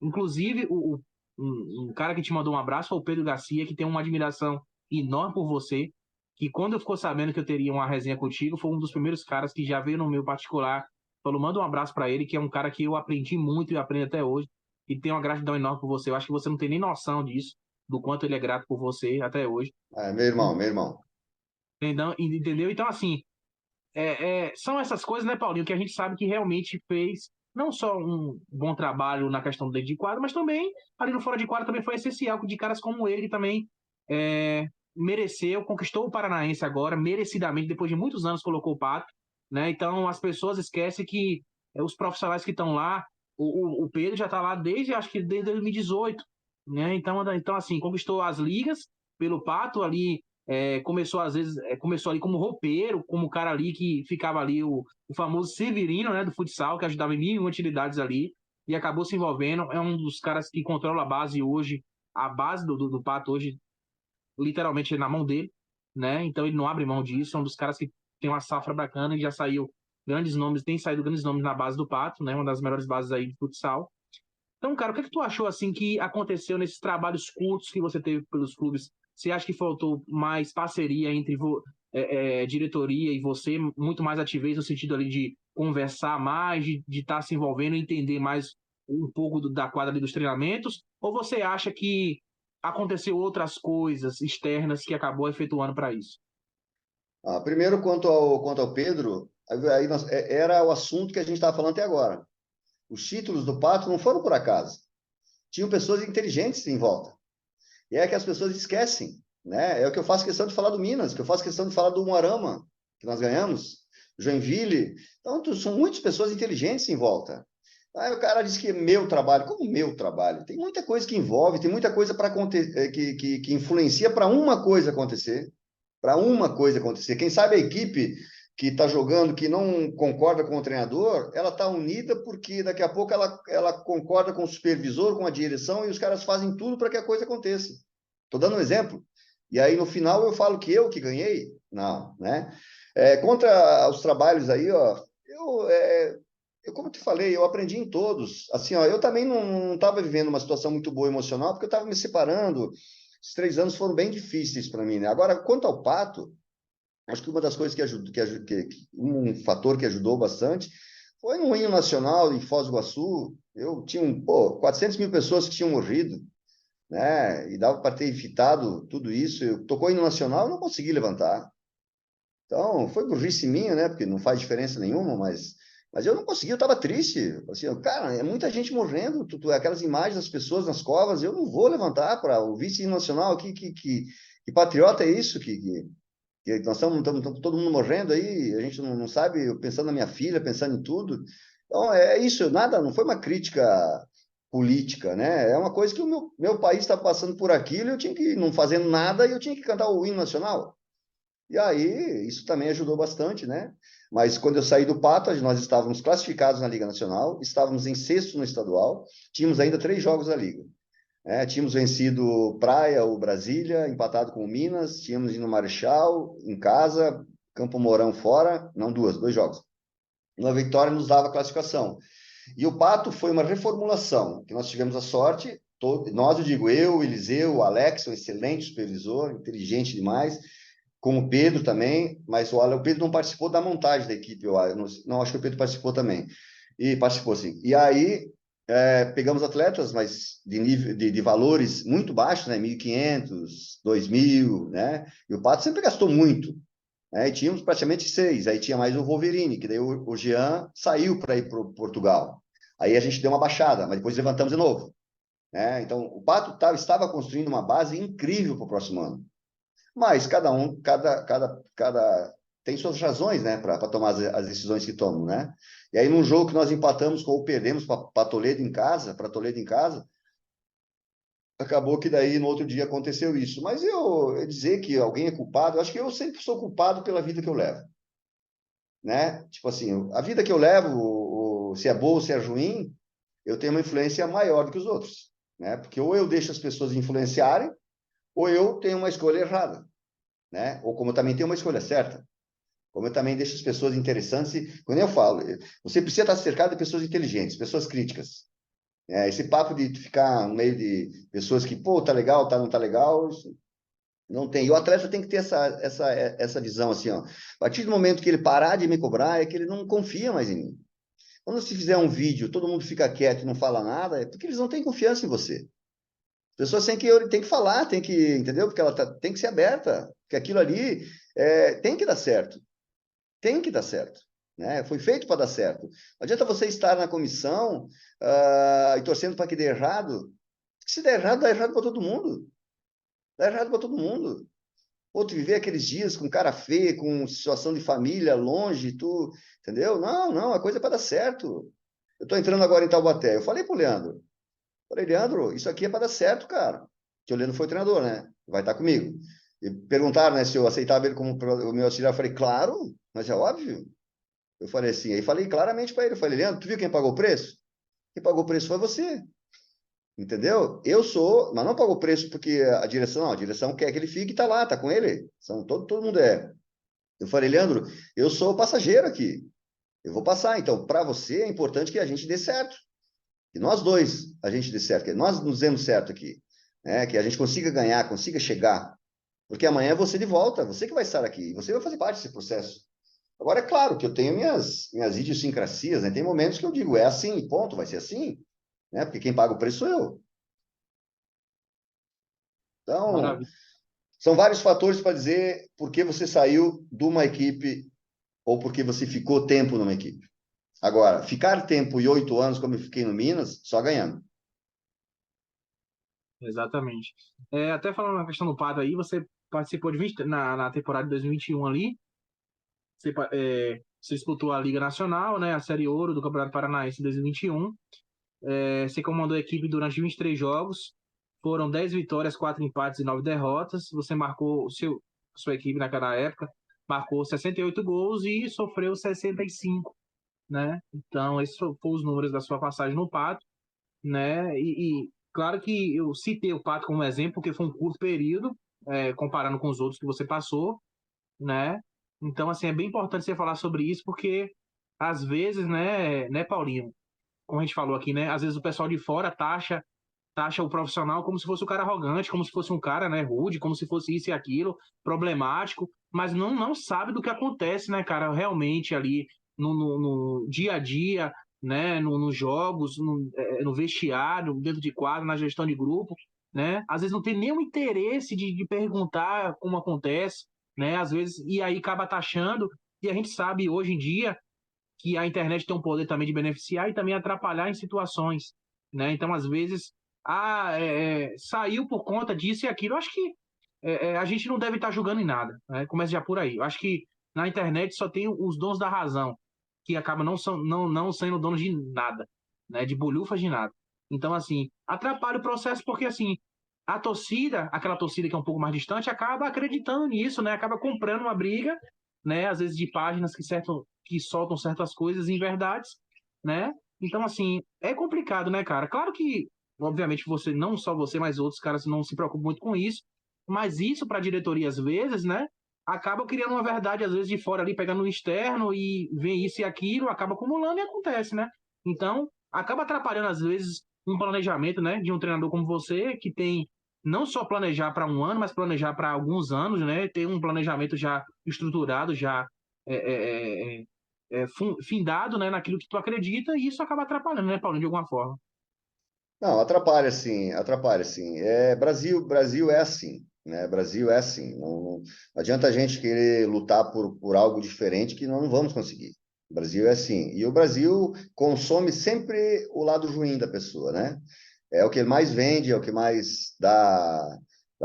inclusive um cara que te mandou um abraço foi o Pedro Garcia, que tem uma admiração enorme por você, que quando eu ficou sabendo que eu teria uma resenha contigo, foi um dos primeiros caras que já veio no meu particular Falou, manda um abraço para ele, que é um cara que eu aprendi muito e aprendo até hoje, e tenho uma gratidão enorme por você. Eu acho que você não tem nem noção disso, do quanto ele é grato por você até hoje. É, meu irmão, meu irmão. Entendeu? Então, assim, são essas coisas, né, Paulinho, que a gente sabe que realmente fez não só um bom trabalho na questão do dentro de quadro, mas também ali no fora de quadro também foi essencial de caras como ele, que também mereceu, conquistou o Paranaense agora, merecidamente, depois de muitos anos colocou o Pato, né? Então as pessoas esquecem que os profissionais que estão lá, o Pedro já está lá desde, acho que desde 2018, né? Então, assim, conquistou as ligas pelo Pato ali, começou às vezes, começou ali como roupeiro, como cara ali que ficava ali, o famoso Severino, né, do futsal, que ajudava em mil utilidades ali, e acabou se envolvendo, é um dos caras que controla a base hoje, a base do Pato hoje, literalmente na mão dele, né, então ele não abre mão disso, é um dos caras que tem uma safra bacana e já saiu grandes nomes, tem saído grandes nomes na base do Pato, né, uma das melhores bases aí de futsal. Então, cara, o que é que tu achou assim que aconteceu nesses trabalhos curtos que você teve pelos clubes? Você acha que faltou mais parceria entre diretoria e você, muito mais ativez no sentido ali de conversar mais, de estar se envolvendo, entender mais um pouco da quadra ali dos treinamentos? Ou você acha que aconteceu outras coisas externas que acabou efetuando para isso? Primeiro, quanto ao Pedro, aí era o assunto que a gente estava falando até agora. Os títulos do Pato não foram por acaso. Tinham pessoas inteligentes em volta. E é que as pessoas esquecem, né? É o que eu faço questão de falar do Minas, que eu faço questão de falar do Moarama, que nós ganhamos, Joinville. Então, são muitas pessoas inteligentes em volta. Aí o cara diz que é meu trabalho. Como meu trabalho? Tem muita coisa que envolve, tem muita coisa para acontecer, que influencia para uma coisa acontecer. Para uma coisa acontecer. Quem sabe a equipe que está jogando, que não concorda com o treinador, ela está unida porque daqui a pouco ela concorda com o supervisor, com a direção, e os caras fazem tudo para que a coisa aconteça. Estou dando um exemplo. E aí, no final, eu falo que eu que ganhei? Não, né? Contra os trabalhos aí, ó, como eu te falei, eu aprendi em todos. Assim, ó, eu também não estava vivendo uma situação muito boa emocional, porque eu estava me separando. Esses 3 anos foram bem difíceis para mim, né? Agora, quanto ao Pato, acho que uma das coisas que ajudou, um fator que ajudou bastante foi no hino nacional em Foz do Iguaçu. Eu tinha 400 mil pessoas que tinham morrido, né? E dava para ter evitado tudo isso. Tocou hino nacional, eu não consegui levantar. Então, foi burrice minha, né? Porque não faz diferença nenhuma, mas eu não consegui, eu estava triste. Assim, cara, é muita gente morrendo, aquelas imagens das pessoas nas covas, eu não vou levantar para o vice nacional. Que patriota é isso? Que nós estamos todo mundo morrendo aí, a gente não sabe, eu pensando na minha filha, pensando em tudo. Então, é isso, nada, não foi uma crítica política, né? É uma coisa que o meu país está passando por aquilo, eu tinha que, não fazendo nada, e eu tinha que cantar o hino nacional. E aí, isso também ajudou bastante, né? Mas quando eu saí do Pato, nós estávamos classificados na Liga Nacional, estávamos em sexto no estadual, tínhamos ainda 3 jogos da Liga. Tínhamos vencido Praia, o Brasília, empatado com o Minas, tínhamos ido no Marechal, em casa, Campo Mourão fora, não 2 jogos. Uma vitória nos dava classificação. E o Pato foi uma reformulação, que nós tivemos a sorte, nós, eu digo, eu, Eliseu, o Alex, um excelente supervisor, inteligente demais, com o Pedro também, mas o Pedro não participou da montagem da equipe, eu não acho que o Pedro participou também. E participou, sim. E aí, pegamos atletas, mas de nível de valores muito baixos, né? 1.500, 2.000, né? E o Pato sempre gastou muito, né? E tínhamos praticamente 6. Aí tinha mais o Wolverine, que daí o Jean saiu para ir para Portugal. Aí a gente deu uma baixada, mas depois levantamos de novo, né? Então, o Pato estava construindo uma base incrível para o próximo ano. Mas cada tem suas razões, né, para tomar as decisões que tomam, né? E aí, num jogo que nós empatamos ou perdemos para Toledo em casa, acabou que daí no outro dia aconteceu isso. Mas eu dizer que alguém é culpado, eu acho que eu sempre sou culpado pela vida que eu levo, né? Tipo assim, a vida que eu levo, se é boa ou se é ruim, eu tenho uma influência maior do que os outros, né? Porque ou eu deixo as pessoas influenciarem, ou eu tenho uma escolha errada, né? Ou como eu também tenho uma escolha certa, como eu também deixo as pessoas interessantes. Quando eu falo, você precisa estar cercado de pessoas inteligentes, pessoas críticas. Esse papo de ficar no meio de pessoas que, pô, tá legal, tá, não tá legal, não tem. E o atleta tem que ter essa visão assim, ó. A partir do momento que ele parar de me cobrar, é que ele não confia mais em mim. Quando você fizer um vídeo, todo mundo fica quieto e não fala nada, é porque eles não têm confiança em você. As pessoas têm que falar, tem que, entendeu? Porque ela tem que ser aberta, porque aquilo ali tem que dar certo. Tem que dar certo. Né? Foi feito para dar certo. Não adianta você estar na comissão e torcendo para que dê errado. Se der errado, dá errado para todo mundo. Dá errado para todo mundo. Outro viver aqueles dias com cara feia, com situação de família longe, tu, entendeu? Não, não, a coisa é para dar certo. Eu estou entrando agora em Taubaté. Eu falei pro Leandro. Falei, Leandro, isso aqui é para dar certo, cara. Que o Leandro foi o treinador, né? Vai estar comigo. E perguntaram, né, se eu aceitava ele como o meu auxiliar. Eu falei, claro, mas é óbvio. Eu falei assim, aí falei claramente para ele, eu falei, Leandro, tu viu quem pagou o preço? Quem pagou o preço foi você, entendeu? Eu sou, mas não pagou o preço porque a direção quer que ele fique e tá lá, tá com ele. Todo mundo é. Eu falei, Leandro, eu sou o passageiro aqui, eu vou passar, então para você é importante que a gente dê certo, que nós dois a gente dê certo, que nós nos demos certo aqui, né? Que a gente consiga ganhar, consiga chegar, porque amanhã é você de volta, você que vai estar aqui, você vai fazer parte desse processo. Agora, é claro que eu tenho minhas idiosincrasias, né? Tem momentos que eu digo, é assim, ponto, vai ser assim, né? Porque quem paga o preço sou eu. Então, Maravilha. são vários fatores para dizer por que você saiu de uma equipe ou por que você ficou tempo numa equipe. Agora, ficar tempo e 8 anos, como eu fiquei no Minas, só ganhando. Exatamente. Até falando na questão do Pato aí, você participou de 20, na temporada de 2021 ali, você disputou a Liga Nacional, né, a Série Ouro do Campeonato Paranaense em 2021. Você comandou a equipe durante 23 jogos, foram 10 vitórias, 4 empates e 9 derrotas. Você marcou sua equipe naquela época, marcou 68 gols e sofreu 65, né? Então, esses foram os números da sua passagem no Pato, né? E claro que eu citei o Pato como exemplo, porque foi um curto período, comparando com os outros que você passou, né? Então, assim, é bem importante você falar sobre isso, porque às vezes, né, Paulinho? Como a gente falou aqui, né? Às vezes o pessoal de fora taxa o profissional como se fosse um cara arrogante, como se fosse um cara, né, rude, como se fosse isso e aquilo, problemático, mas não sabe do que acontece, né, cara, realmente ali no dia a dia, né, nos jogos, no vestiário, dentro de quadro, na gestão de grupo, né? Às vezes não tem nenhum interesse de perguntar como acontece, né? Às vezes, e aí acaba taxando, e a gente sabe hoje em dia que a internet tem um poder também de beneficiar e também atrapalhar em situações, né? Então, às vezes, saiu por conta disso e aquilo. Eu acho que a gente não deve estar julgando em nada, né? Começa já por aí. Eu acho que na internet só tem os donos da razão, que acabam não sendo donos de nada, né? De bolhufas de nada. Então, assim, atrapalha o processo porque, assim, a torcida, aquela torcida que é um pouco mais distante, acaba acreditando nisso, né? Acaba comprando uma briga, né? Às vezes de páginas que soltam certas coisas em verdades, né? Então, assim, é complicado, né, cara? Claro que, obviamente, você, não só você, mas outros caras não se preocupam muito com isso, mas isso para a diretoria, às vezes, né? Acaba criando uma verdade, às vezes, de fora ali, pegando no externo e vê isso e aquilo, acaba acumulando e acontece, né? Então, acaba atrapalhando, às vezes, um planejamento, né, de um treinador como você, que tem não só planejar para um ano, mas planejar para alguns anos, né? Ter um planejamento já estruturado, já é, é, é, findado, né, naquilo que tu acredita, e isso acaba atrapalhando, né, Paulinho, de alguma forma. Não, atrapalha sim, atrapalha sim. Brasil é assim, né? Brasil é assim. Não adianta a gente querer lutar por algo diferente que nós não vamos conseguir. O Brasil é assim. E o Brasil consome sempre o lado ruim da pessoa, né? É o que mais vende, é o que mais dá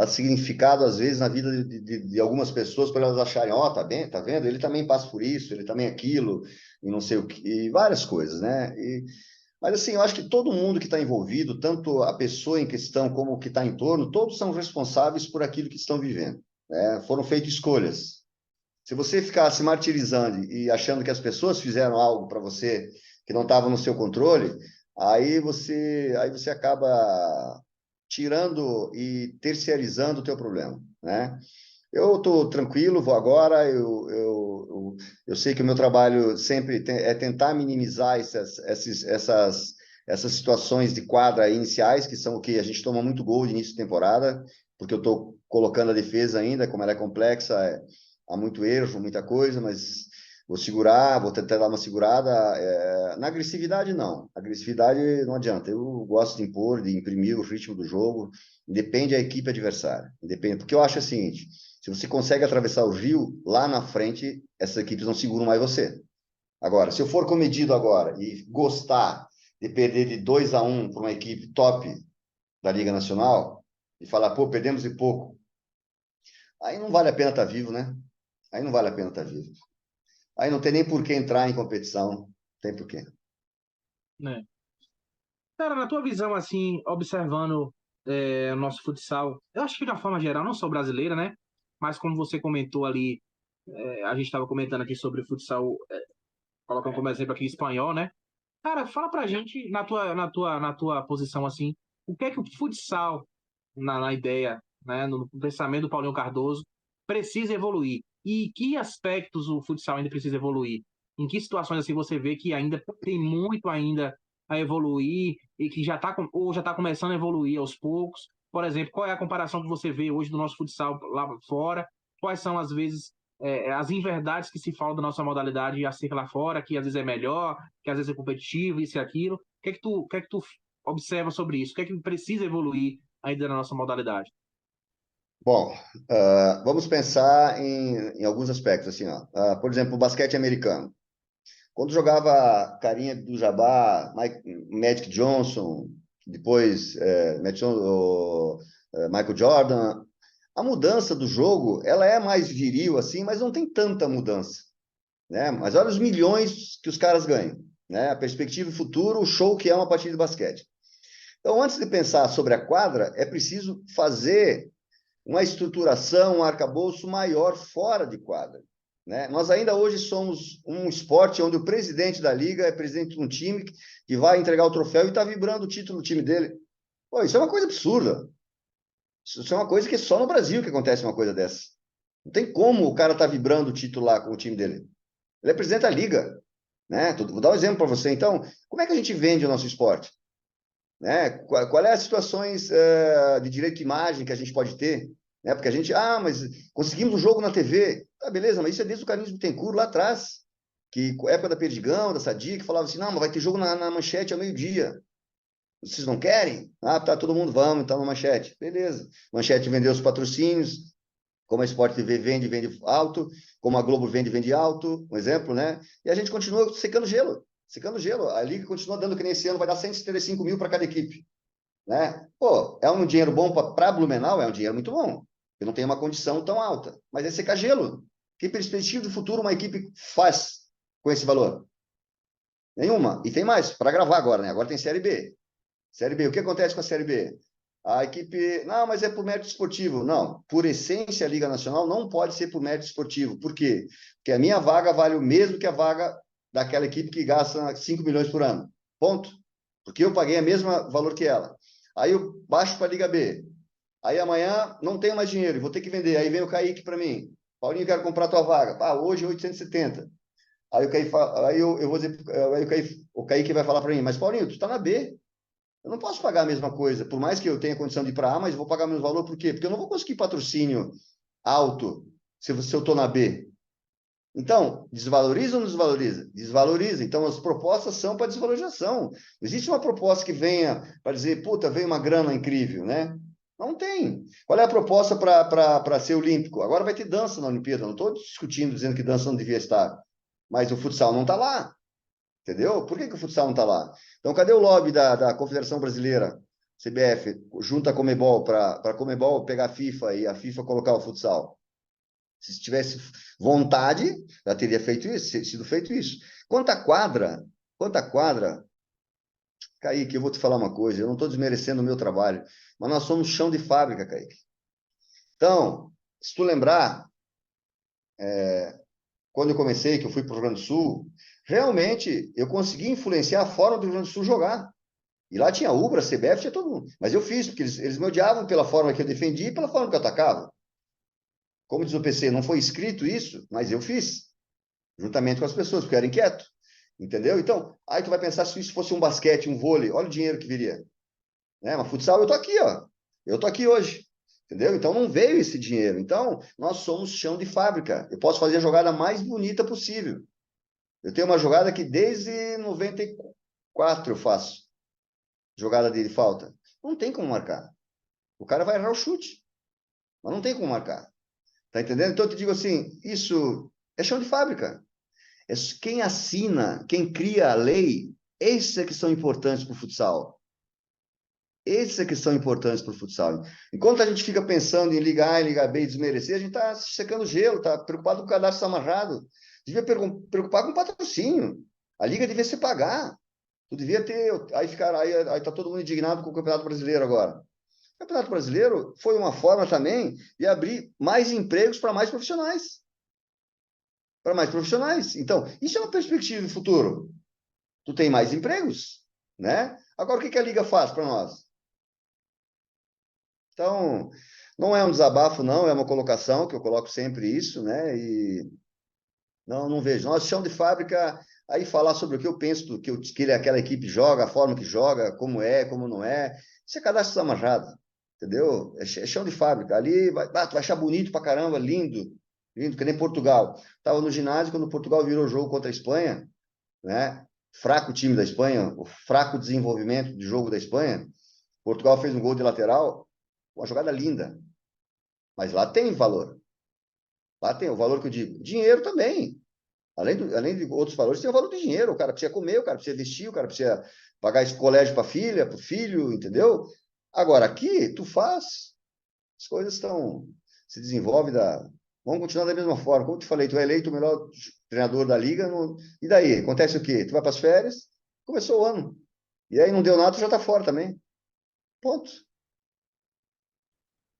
significado, às vezes, na vida de algumas pessoas, para elas acharem, ó, tá bem, tá vendo? Ele também passa por isso, ele também aquilo, e não sei o que, e várias coisas, né? Mas assim, eu acho que todo mundo que está envolvido, tanto a pessoa em questão como o que está em torno, todos são responsáveis por aquilo que estão vivendo, né? Foram feitas escolhas. Se você ficar se martirizando e achando que as pessoas fizeram algo para você que não estava no seu controle, aí você acaba tirando e terceirizando o teu problema, né? Eu estou tranquilo, vou agora. Eu sei que o meu trabalho sempre é tentar minimizar essas situações de quadra iniciais, que são o que a gente toma muito gol de início de temporada, porque eu estou colocando a defesa ainda, como ela é complexa, há muito erro, muita coisa, mas Vou segurar, vou tentar dar uma segurada. Na agressividade, não. Agressividade não adianta. Eu gosto de impor, de imprimir o ritmo do jogo. Depende da equipe adversária. Depende, porque eu acho o seguinte: se você consegue atravessar o rio, lá na frente, essas equipes não seguram mais você. Agora, se eu for comedido agora e gostar de perder de 2-1 para uma equipe top da Liga Nacional, e falar, pô, perdemos de pouco, aí não vale a pena estar vivo, né? Aí não vale a pena estar vivo. Aí não tem nem por que entrar em competição. Não tem por quê. né? Cara, na tua visão, assim, observando o nosso futsal, eu acho que de uma forma geral, não só brasileira, né? Mas como você comentou ali, a gente estava comentando aqui sobre o futsal, colocando como exemplo aqui espanhol, né? Cara, fala pra gente, na tua posição, assim, o que é que o futsal, na ideia, né, no pensamento do Paulinho Cardoso, precisa evoluir? E que aspectos o futsal ainda precisa evoluir? Em que situações, assim, você vê que ainda tem muito ainda a evoluir e que ou já está começando a evoluir aos poucos? Por exemplo, qual é a comparação que você vê hoje do nosso futsal lá fora? Quais são, às vezes, as inverdades que se falam da nossa modalidade acerca lá fora, que às vezes é melhor, que às vezes é competitivo, isso e aquilo. O que é que tu observa sobre isso? O que é que precisa evoluir ainda na nossa modalidade? Bom, vamos pensar em alguns aspectos, assim, ó. Por exemplo, o basquete americano. Quando jogava carinha do Jabá, Magic Johnson, depois Michael Jordan, a mudança do jogo, ela é mais viril, assim, mas não tem tanta mudança, né? Mas olha os milhões que os caras ganham, né? A perspectiva futuro, o show que é uma partida de basquete. Então, antes de pensar sobre a quadra, é preciso fazer uma estruturação, um arcabouço maior fora de quadra, né? Nós ainda hoje somos um esporte onde o presidente da liga é presidente de um time que vai entregar o troféu e está vibrando o título do time dele. Pô, isso é uma coisa absurda. Isso é uma coisa que é só no Brasil que acontece uma coisa dessa. Não tem como o cara tá vibrando o título lá com o time dele. Ele é presidente da liga, né? Vou dar um exemplo para você. Então, como é que a gente vende o nosso esporte? Né? Qual é as situações de direito de imagem que a gente pode ter? Né? Porque a gente, mas conseguimos o jogo na TV. Ah, beleza, mas isso é desde o Carlinhos Bittencourt lá atrás, que época da Perdigão, da Sadia, que falava assim, não, mas vai ter jogo na manchete ao meio-dia. Vocês não querem? Ah, tá, todo mundo, vamos, então, na manchete. Beleza. Manchete vendeu os patrocínios, como a Sport TV vende, vende alto, como a Globo vende, vende alto, um exemplo, né? E a gente continua secando gelo, secando gelo. A Liga continua dando, que nem esse ano vai dar 175 mil para cada equipe, né? Pô, é um dinheiro bom para Blumenau? É um dinheiro muito bom, porque não tem uma condição tão alta, mas é secar gelo. Que perspectiva de futuro uma equipe faz com esse valor? Nenhuma. E tem mais, para gravar agora, né? Agora tem Série B. Série B, o que acontece com a Série B? A equipe, não, mas é por mérito esportivo. Não, por essência, a Liga Nacional não pode ser por mérito esportivo. Por quê? Porque a minha vaga vale o mesmo que a vaga daquela equipe que gasta 5 milhões por ano. Ponto. Porque eu paguei o mesmo valor que ela. Aí eu baixo para a Liga B. Aí amanhã não tenho mais dinheiro, vou ter que vender. Aí vem o Kaique para mim. Paulinho, quero comprar tua vaga. Hoje 870. Aí o Kaique fala, aí eu vou dizer, aí o Kaique vai falar para mim, mas Paulinho, tu está na B. Eu não posso pagar a mesma coisa, por mais que eu tenha condição de ir para A, mas vou pagar o mesmo valor, por quê? Porque eu não vou conseguir patrocínio alto se eu estou na B. Então, desvaloriza ou não desvaloriza? Desvaloriza. Então, as propostas são para desvalorização. Não existe uma proposta que venha para dizer, puta, veio uma grana incrível, né? Não tem. Qual é a proposta para ser olímpico? Agora vai ter dança na Olimpíada. Não estou discutindo, dizendo que dança não devia estar. Mas o futsal não está lá. Entendeu? Por que o futsal não está lá? Então, cadê o lobby da Confederação Brasileira, CBF, junto à Comebol, para a Comebol pegar a FIFA e a FIFA colocar o futsal? Se tivesse vontade, já teria feito isso, sido feito isso. Quanto à quadra, Kaique, eu vou te falar uma coisa, eu não estou desmerecendo o meu trabalho, mas nós somos chão de fábrica, Kaique. Então, se tu lembrar, quando eu comecei, que eu fui para o Rio Grande do Sul, realmente eu consegui influenciar a forma do Rio Grande do Sul jogar. E lá tinha Ubra, CBF, tinha todo mundo. Mas eu fiz, porque eles me odiavam pela forma que eu defendia e pela forma que eu atacava. Como diz o PC, não foi escrito isso, mas eu fiz, juntamente com as pessoas, porque eu era inquieto. Entendeu? Então, aí tu vai pensar se isso fosse um basquete, um vôlei, olha o dinheiro que viria. Né? Mas futsal, eu tô aqui, ó. Eu tô aqui hoje. Entendeu? Então não veio esse dinheiro. Então, nós somos chão de fábrica. Eu posso fazer a jogada mais bonita possível. Eu tenho uma jogada que desde 94 eu faço, jogada de falta. Não tem como marcar. O cara vai errar o chute, mas não tem como marcar. Tá entendendo? Então eu te digo assim, isso é chão de fábrica. É quem assina, quem cria a lei, esses é que são importantes para o futsal. Esses é que são importantes para o futsal. Enquanto a gente fica pensando em ligar A, em ligar B e desmerecer, a gente está secando gelo, está preocupado com o cadastro amarrado. Devia preocupar com o patrocínio. A liga devia se pagar. Tu devia ter. Aí tá todo mundo indignado com o Campeonato Brasileiro agora. O Campeonato Brasileiro foi uma forma também de abrir mais empregos para mais profissionais. Para mais profissionais. Então, isso é uma perspectiva de futuro. Tu tem mais empregos, né? Agora, o que a Liga faz para nós? Então, não é um desabafo, não, é uma colocação, que eu coloco sempre isso, né? E não vejo. Nós, chão de fábrica, aí falar sobre o que eu penso do que aquela equipe joga, a forma que joga, como é, como não é. Isso é cadastro amarrado, entendeu? É chão de fábrica. Ali tu vai achar bonito pra caramba, lindo, lindo, que nem Portugal. Estava no ginásio quando Portugal virou jogo contra a Espanha, né? Fraco time da Espanha, o fraco desenvolvimento de jogo da Espanha. Portugal fez um gol de lateral, uma jogada linda, mas lá tem valor. Lá tem o valor que eu digo. Dinheiro também. Além de outros valores, tem o valor do dinheiro. O cara precisa comer, o cara precisa vestir, o cara precisa pagar esse colégio para a filha, para o filho, entendeu? Agora, aqui, tu faz, as coisas estão. Se desenvolve da. Vamos continuar da mesma forma. Como eu te falei, tu é eleito o melhor treinador da liga. E daí? Acontece o quê? Tu vai para as férias, começou o ano. E aí não deu nada, tu já está fora também. Ponto.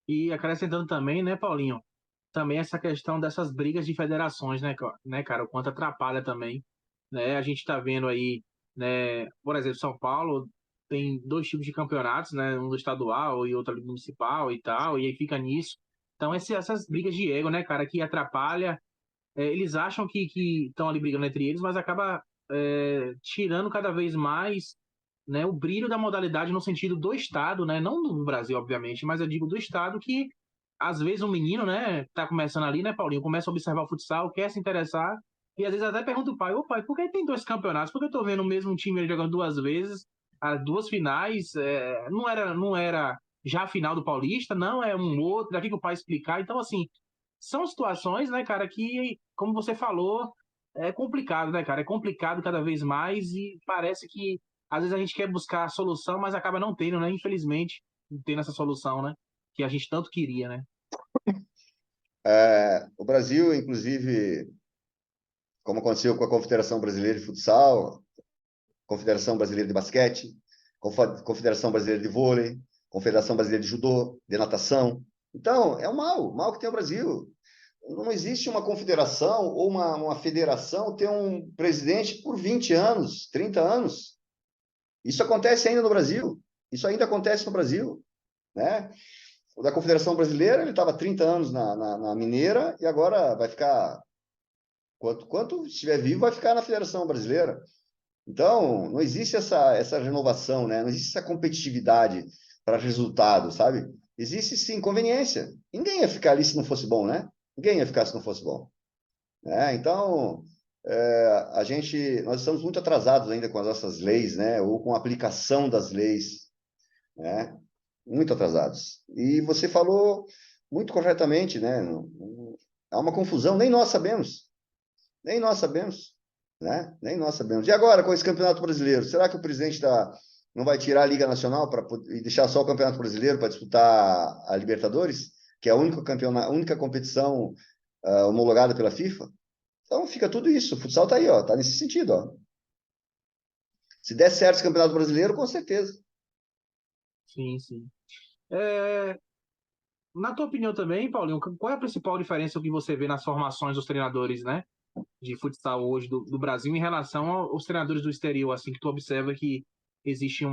E acrescentando também, né, Paulinho? Também essa questão dessas brigas de federações, né, cara? O quanto atrapalha também, né? A gente tá vendo aí, né? Por exemplo, São Paulo tem dois tipos de campeonatos, né? Um do estadual e outro ali municipal e tal, e aí fica nisso. Então, essas brigas de ego, né, cara, que atrapalha. Eles acham que estão ali brigando entre eles, mas acaba tirando cada vez mais, né, o brilho da modalidade no sentido do Estado, né? Não do Brasil, obviamente, mas eu digo do Estado que às vezes um menino, né, tá começando ali, né, Paulinho, começa a observar o futsal, quer se interessar, e às vezes até pergunta o pai, ô pai, por que tem dois campeonatos? Por que eu tô vendo o mesmo time jogando duas vezes, as duas finais, não era já a final do Paulista, não, é um outro, daqui que o pai explicar. Então, assim, são situações, né, cara, que, como você falou, é complicado, né, cara? É complicado cada vez mais e parece que às vezes a gente quer buscar a solução, mas acaba não tendo, né? Infelizmente, não tendo essa solução, né? Que a gente tanto queria, né? O Brasil, inclusive, como aconteceu com a Confederação Brasileira de Futsal, Confederação Brasileira de Basquete, Confederação Brasileira de Vôlei, Confederação Brasileira de Judô, de Natação. Então, é o mal que tem o Brasil. Não existe uma confederação ou uma federação ter um presidente por 20 anos, 30 anos. Isso acontece ainda no Brasil. Isso ainda acontece no Brasil, né? O da Confederação Brasileira, ele estava 30 anos na Mineira e agora vai ficar, quanto estiver vivo, vai ficar na Federação Brasileira. Então, não existe essa renovação, né? Não existe essa competitividade para resultado, sabe? Existe sim conveniência. Ninguém ia ficar ali se não fosse bom, né? Ninguém ia ficar se não fosse bom. Né? Então, nós estamos muito atrasados ainda com as nossas leis, né? Ou com a aplicação das leis, né? Muito atrasados. E você falou muito corretamente, né? Há uma confusão, nem nós sabemos. Nem nós sabemos, né? Nem nós sabemos. E agora, com esse Campeonato Brasileiro, será que o presidente não vai tirar a Liga Nacional e deixar só o Campeonato Brasileiro para disputar a Libertadores, que é a a única competição homologada pela FIFA? Então fica tudo isso. O futsal está aí, ó, tá nesse sentido, ó. Se der certo esse Campeonato Brasileiro, com certeza. Sim, sim. É, na tua opinião também, Paulinho, qual é a principal diferença que você vê nas formações dos treinadores, né, de futsal hoje do Brasil em relação aos treinadores do exterior, assim, que tu observa que existe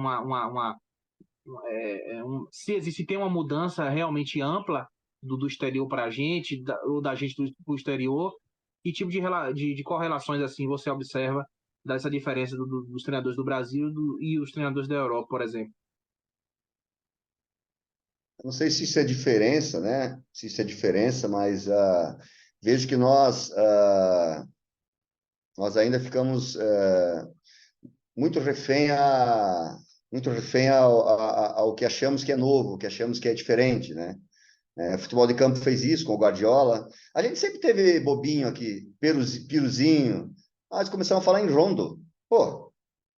se tem uma mudança realmente ampla do exterior para a gente, ou da gente do exterior, que tipo de correlações assim você observa dessa diferença dos treinadores do Brasil e os treinadores da Europa, por exemplo? Não sei se isso é diferença, né? Se isso é diferença, mas vejo que nós Nós ainda ficamos muito refém muito refém ao que achamos que é novo, o que achamos que é diferente, né? O futebol de campo fez isso com o Guardiola. A gente sempre teve bobinho aqui, piruzinho. Nós começamos a falar em rondo. Pô,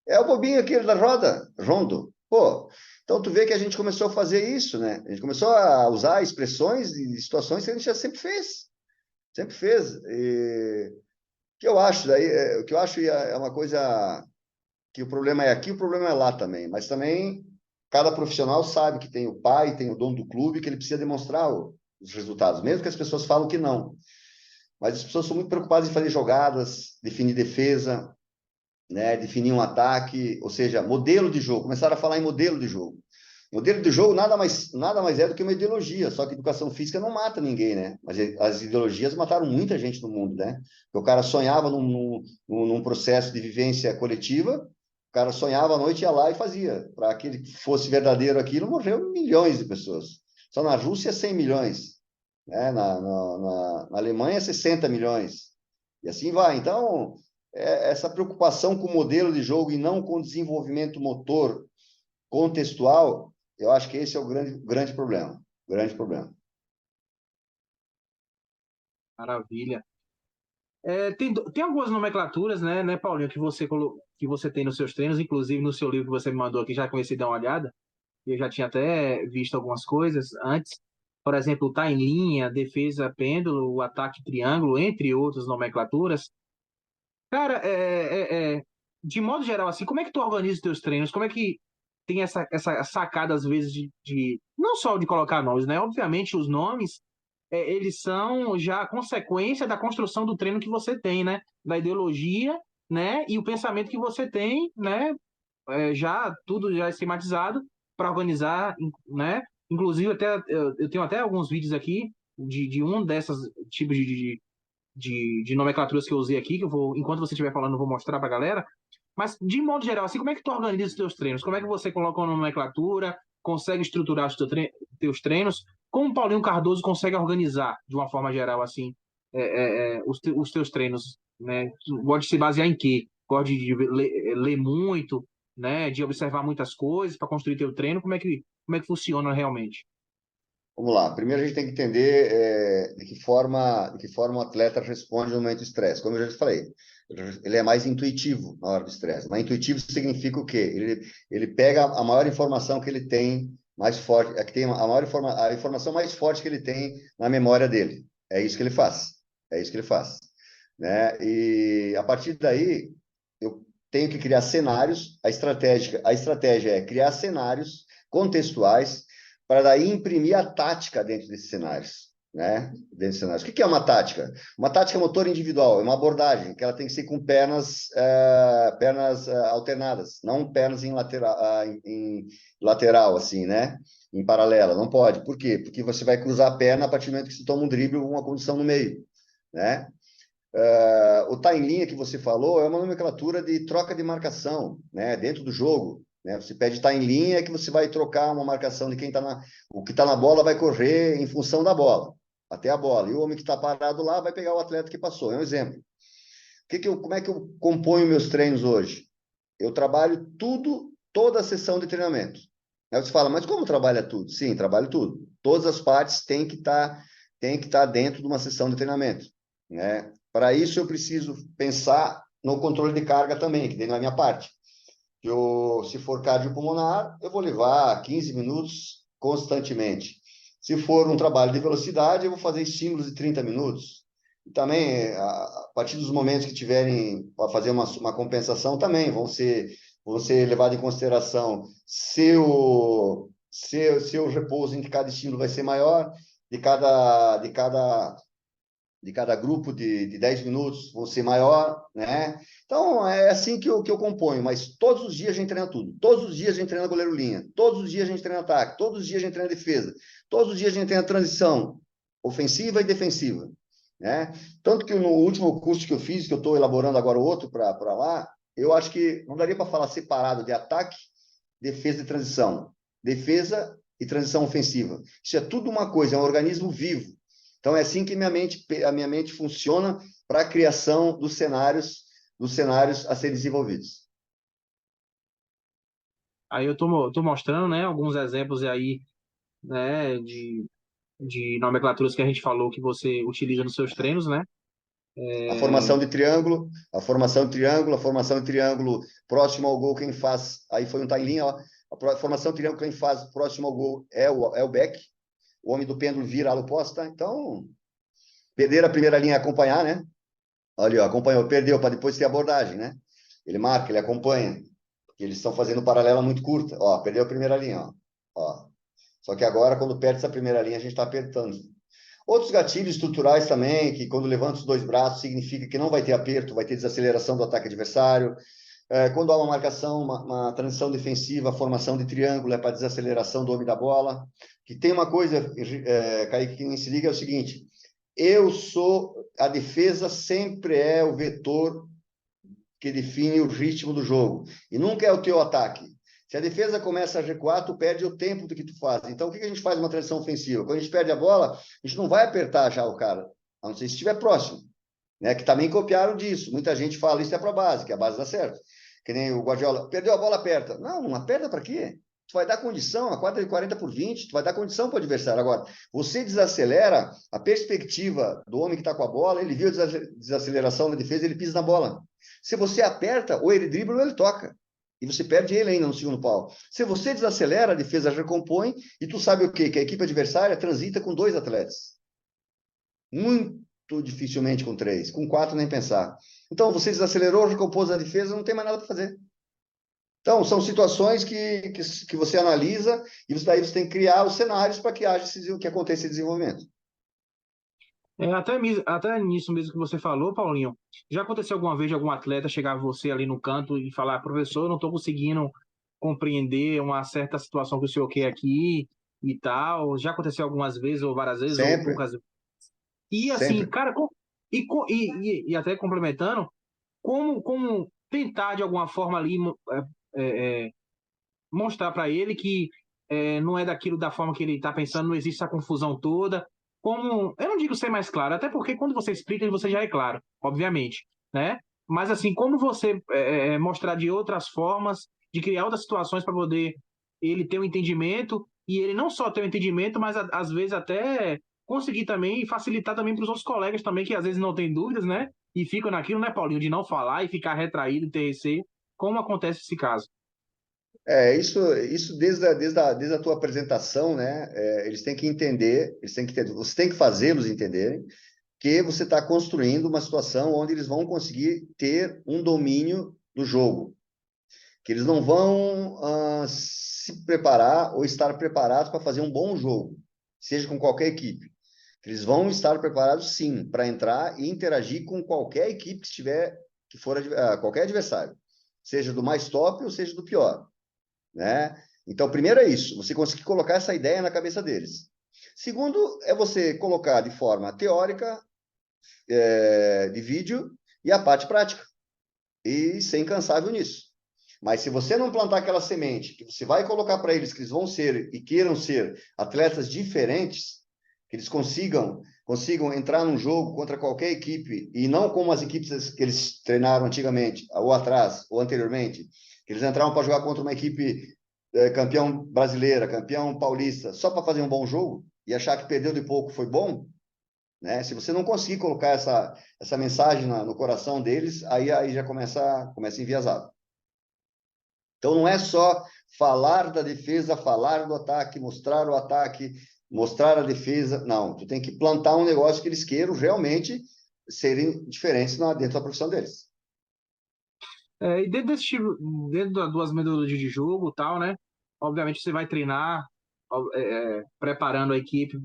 é o bobinho aquele da roda, rondo. Pô, então tu vê que a gente começou a fazer isso, né? A gente começou a usar expressões e situações que a gente já sempre fez. Sempre fez. E o que eu acho, daí, o que eu acho é uma coisa que o problema é aqui, o problema é lá também. Mas também cada profissional sabe que tem o pai, tem o dono do clube, que ele precisa demonstrar os resultados, mesmo que as pessoas falam que não. Mas as pessoas são muito preocupadas em fazer jogadas, definir defesa, né, definir um ataque, ou seja, modelo de jogo. Começaram a falar em modelo de jogo. Modelo de jogo nada mais é do que uma ideologia, só que educação física não mata ninguém, né? Mas as ideologias mataram muita gente no mundo, né? Porque o cara sonhava num processo de vivência coletiva, o cara sonhava à noite, ia lá e fazia. Para que fosse verdadeiro aquilo, morreu milhões de pessoas. Só na Rússia, 100 milhões. Né? Na Alemanha, 60 milhões. E assim vai. Então, essa preocupação com o modelo de jogo e não com o desenvolvimento motor contextual, eu acho que esse é o grande problema. Grande problema. Maravilha. Tem algumas nomenclaturas, né, Paulinho, que você tem nos seus treinos, inclusive no seu livro que você me mandou aqui, já comecei a dar uma olhada, eu já tinha até visto algumas coisas antes. Por exemplo, tá em linha, defesa pêndulo, o ataque triângulo, entre outras nomenclaturas. Cara, de modo geral, assim, como é que tu organiza os teus treinos? Como é que tem essa sacada, às vezes, não só de colocar nomes, né? Obviamente, os nomes, eles são já a consequência da construção do treino que você tem, né? Da ideologia, né? E o pensamento que você tem, né? Já tudo já esquematizado para organizar, né? Inclusive, eu tenho até alguns vídeos aqui de um dessas tipos de nomenclaturas que eu usei aqui, que eu vou, enquanto você estiver falando, eu vou mostrar para a galera. Mas, de modo geral, assim, como é que tu organiza os teus treinos? Como é que você coloca uma nomenclatura, consegue estruturar os teus treinos? Como o Paulinho Cardoso consegue organizar, de uma forma geral, assim, os teus treinos, né? Tu gosta de se basear em quê? Gosta de ler muito, né? De observar muitas coisas para construir teu treino? Como é que funciona realmente? Vamos lá. Primeiro a gente tem que entender de que forma o atleta responde no momento do estresse. Como eu já te falei, ele é mais intuitivo na hora do estresse. Mas intuitivo significa o quê? Ele pega a maior informação que ele tem, mais forte, que tem a informação mais forte que ele tem na memória dele. É isso que ele faz. É isso que ele faz. Né? E a partir daí, eu tenho que criar cenários. A estratégia é criar cenários contextuais para daí imprimir a tática dentro desses cenários, né? Dentro desses cenários. O que é uma tática? Uma tática motor individual, é uma abordagem que ela tem que ser com pernas alternadas, não pernas em lateral, assim, né? Em paralela, não pode. Por quê? Porque você vai cruzar a perna a partir do momento que você toma um drible ou uma condição no meio, né? O tá em linha que você falou é uma nomenclatura de troca de marcação, né? Dentro do jogo. Né? Você pede estar em linha que você vai trocar uma marcação de quem está na. O que está na bola vai correr em função da bola, até a bola. E o homem que está parado lá vai pegar o atleta que passou. É um exemplo. Como é que eu componho meus treinos hoje? Eu trabalho tudo, toda a sessão de treinamento. Aí você fala, mas como trabalha tudo? Sim, trabalho tudo. Todas as partes têm que estar dentro de uma sessão de treinamento. Né? Para isso, eu preciso pensar no controle de carga também, que tem na minha parte. Se for cardiopulmonar, eu vou levar 15 minutos constantemente. Se for um trabalho de velocidade, eu vou fazer estímulos de 30 minutos. E também, a partir dos momentos que tiverem para fazer uma compensação, também vão ser levados em consideração se o repouso entre cada estímulo vai ser maior, de cada grupo de 10 minutos vão ser maior, né? Então, é assim que eu componho, mas todos os dias a gente treina tudo. Todos os dias a gente treina goleiro linha, todos os dias a gente treina ataque, todos os dias a gente treina defesa, todos os dias a gente treina transição ofensiva e defensiva, né? Tanto que no último curso que eu fiz, que eu estou elaborando agora outro para lá, eu acho que não daria para falar separado de ataque, defesa e transição. Defesa e transição ofensiva. Isso é tudo uma coisa, é um organismo vivo. Então, é assim que a minha mente funciona para a criação dos cenários dos cenários a serem desenvolvidos. Aí eu tô mostrando, né, alguns exemplos aí, né, de nomenclaturas que a gente falou que você utiliza nos seus treinos, né? A formação de triângulo, a formação de triângulo, a formação de triângulo próximo ao gol, quem faz, aí foi um tá em linha, ó, a formação de triângulo, quem faz próximo ao gol é o back, o homem do pêndulo vira a ala oposta, então, perder a primeira linha é acompanhar, né? Olha, ó, acompanhou, perdeu, para depois ter abordagem, né? Ele marca, ele acompanha, porque eles estão fazendo paralela muito curta, ó, perdeu a primeira linha, ó. Só que agora, quando perde essa primeira linha, a gente está apertando. Outros gatilhos estruturais também, que quando levanta os dois braços, significa que não vai ter aperto, vai ter desaceleração do ataque adversário. Quando há uma marcação, uma transição defensiva, a formação de triângulo é para desaceleração do homem da bola. Que tem uma coisa, Kaique, que nem se liga, é o seguinte, a defesa sempre é o vetor que define o ritmo do jogo, e nunca é o teu ataque. Se a defesa começa a recuar, tu perde o tempo do que tu faz. Então, o que a gente faz numa transição ofensiva? Quando a gente perde a bola, a gente não vai apertar já o cara, a não ser se estiver próximo, né? Que também copiaram disso. Muita gente fala isso é para a base, que a base dá certo. Que nem o Guardiola, perdeu a bola, aperta. Não, não aperta para quê? Tu vai dar condição, a quadra de 40 por 20, tu vai dar condição para o adversário. Agora, você desacelera a perspectiva do homem que está com a bola, ele viu a desaceleração na defesa, ele pisa na bola. Se você aperta, ou ele dribla ou ele toca. E você perde ele ainda no segundo pau. Se você desacelera, a defesa recompõe, e tu sabe o quê? Que a equipe adversária transita com 2 atletas. Muito dificilmente com 3. Com 4, nem pensar. Então, você desacelerou, recompôs a defesa, não tem mais nada para fazer. Então, são situações que você analisa, e daí você tem que criar os cenários para que que aconteça esse desenvolvimento. Até nisso mesmo que você falou, Paulinho, já aconteceu alguma vez de algum atleta chegar a você ali no canto e falar, professor, eu não estou conseguindo compreender uma certa situação que o senhor quer aqui e tal? Já aconteceu algumas vezes, ou várias vezes, ou Sempre, poucas vezes? E assim, sempre. cara, e até complementando, como tentar de alguma forma ali mostrar para ele que não é daquilo da forma que ele está pensando, não existe essa confusão toda. Como, eu não digo ser mais claro, até porque quando você explica, você já é claro, obviamente, né? Mas assim, como você mostrar de outras formas, de criar outras situações para poder ele ter um entendimento e ele não só ter um entendimento, mas às vezes até conseguir também facilitar também para os outros colegas também que às vezes não têm dúvidas, né? E ficam naquilo, né, Paulinho, de não falar e ficar retraído e ter receio, como acontece esse caso. Isso desde a tua apresentação, né? Eles têm que entender, você tem que fazê-los entenderem que você está construindo uma situação onde eles vão conseguir ter um domínio do jogo, que eles não vão se preparar ou estar preparados para fazer um bom jogo, seja com qualquer equipe. Eles vão estar preparados, sim, para entrar e interagir com qualquer equipe que for qualquer adversário, seja do mais top ou seja do pior, né? Então, primeiro é isso, você conseguir colocar essa ideia na cabeça deles. Segundo, é você colocar de forma teórica, de vídeo, e a parte prática, e ser incansável nisso. Mas se você não plantar aquela semente, que você vai colocar para eles que eles vão ser e queiram ser atletas diferentes, que eles consigam entrar num jogo contra qualquer equipe, e não como as equipes que eles treinaram antigamente, ou atrás, ou anteriormente, que eles entraram para jogar contra uma equipe campeão brasileira, campeão paulista, só para fazer um bom jogo, e achar que perdeu de pouco foi bom, né? Se você não conseguir colocar essa mensagem no coração deles, aí já começa enviesado. Então, não é só falar da defesa, falar do ataque, mostrar o ataque, mostrar a defesa. Não, tu tem que plantar um negócio que eles queiram realmente serem diferentes dentro da profissão deles. E dentro das duas metodologias de jogo, tal, né? Obviamente você vai treinar, preparando a equipe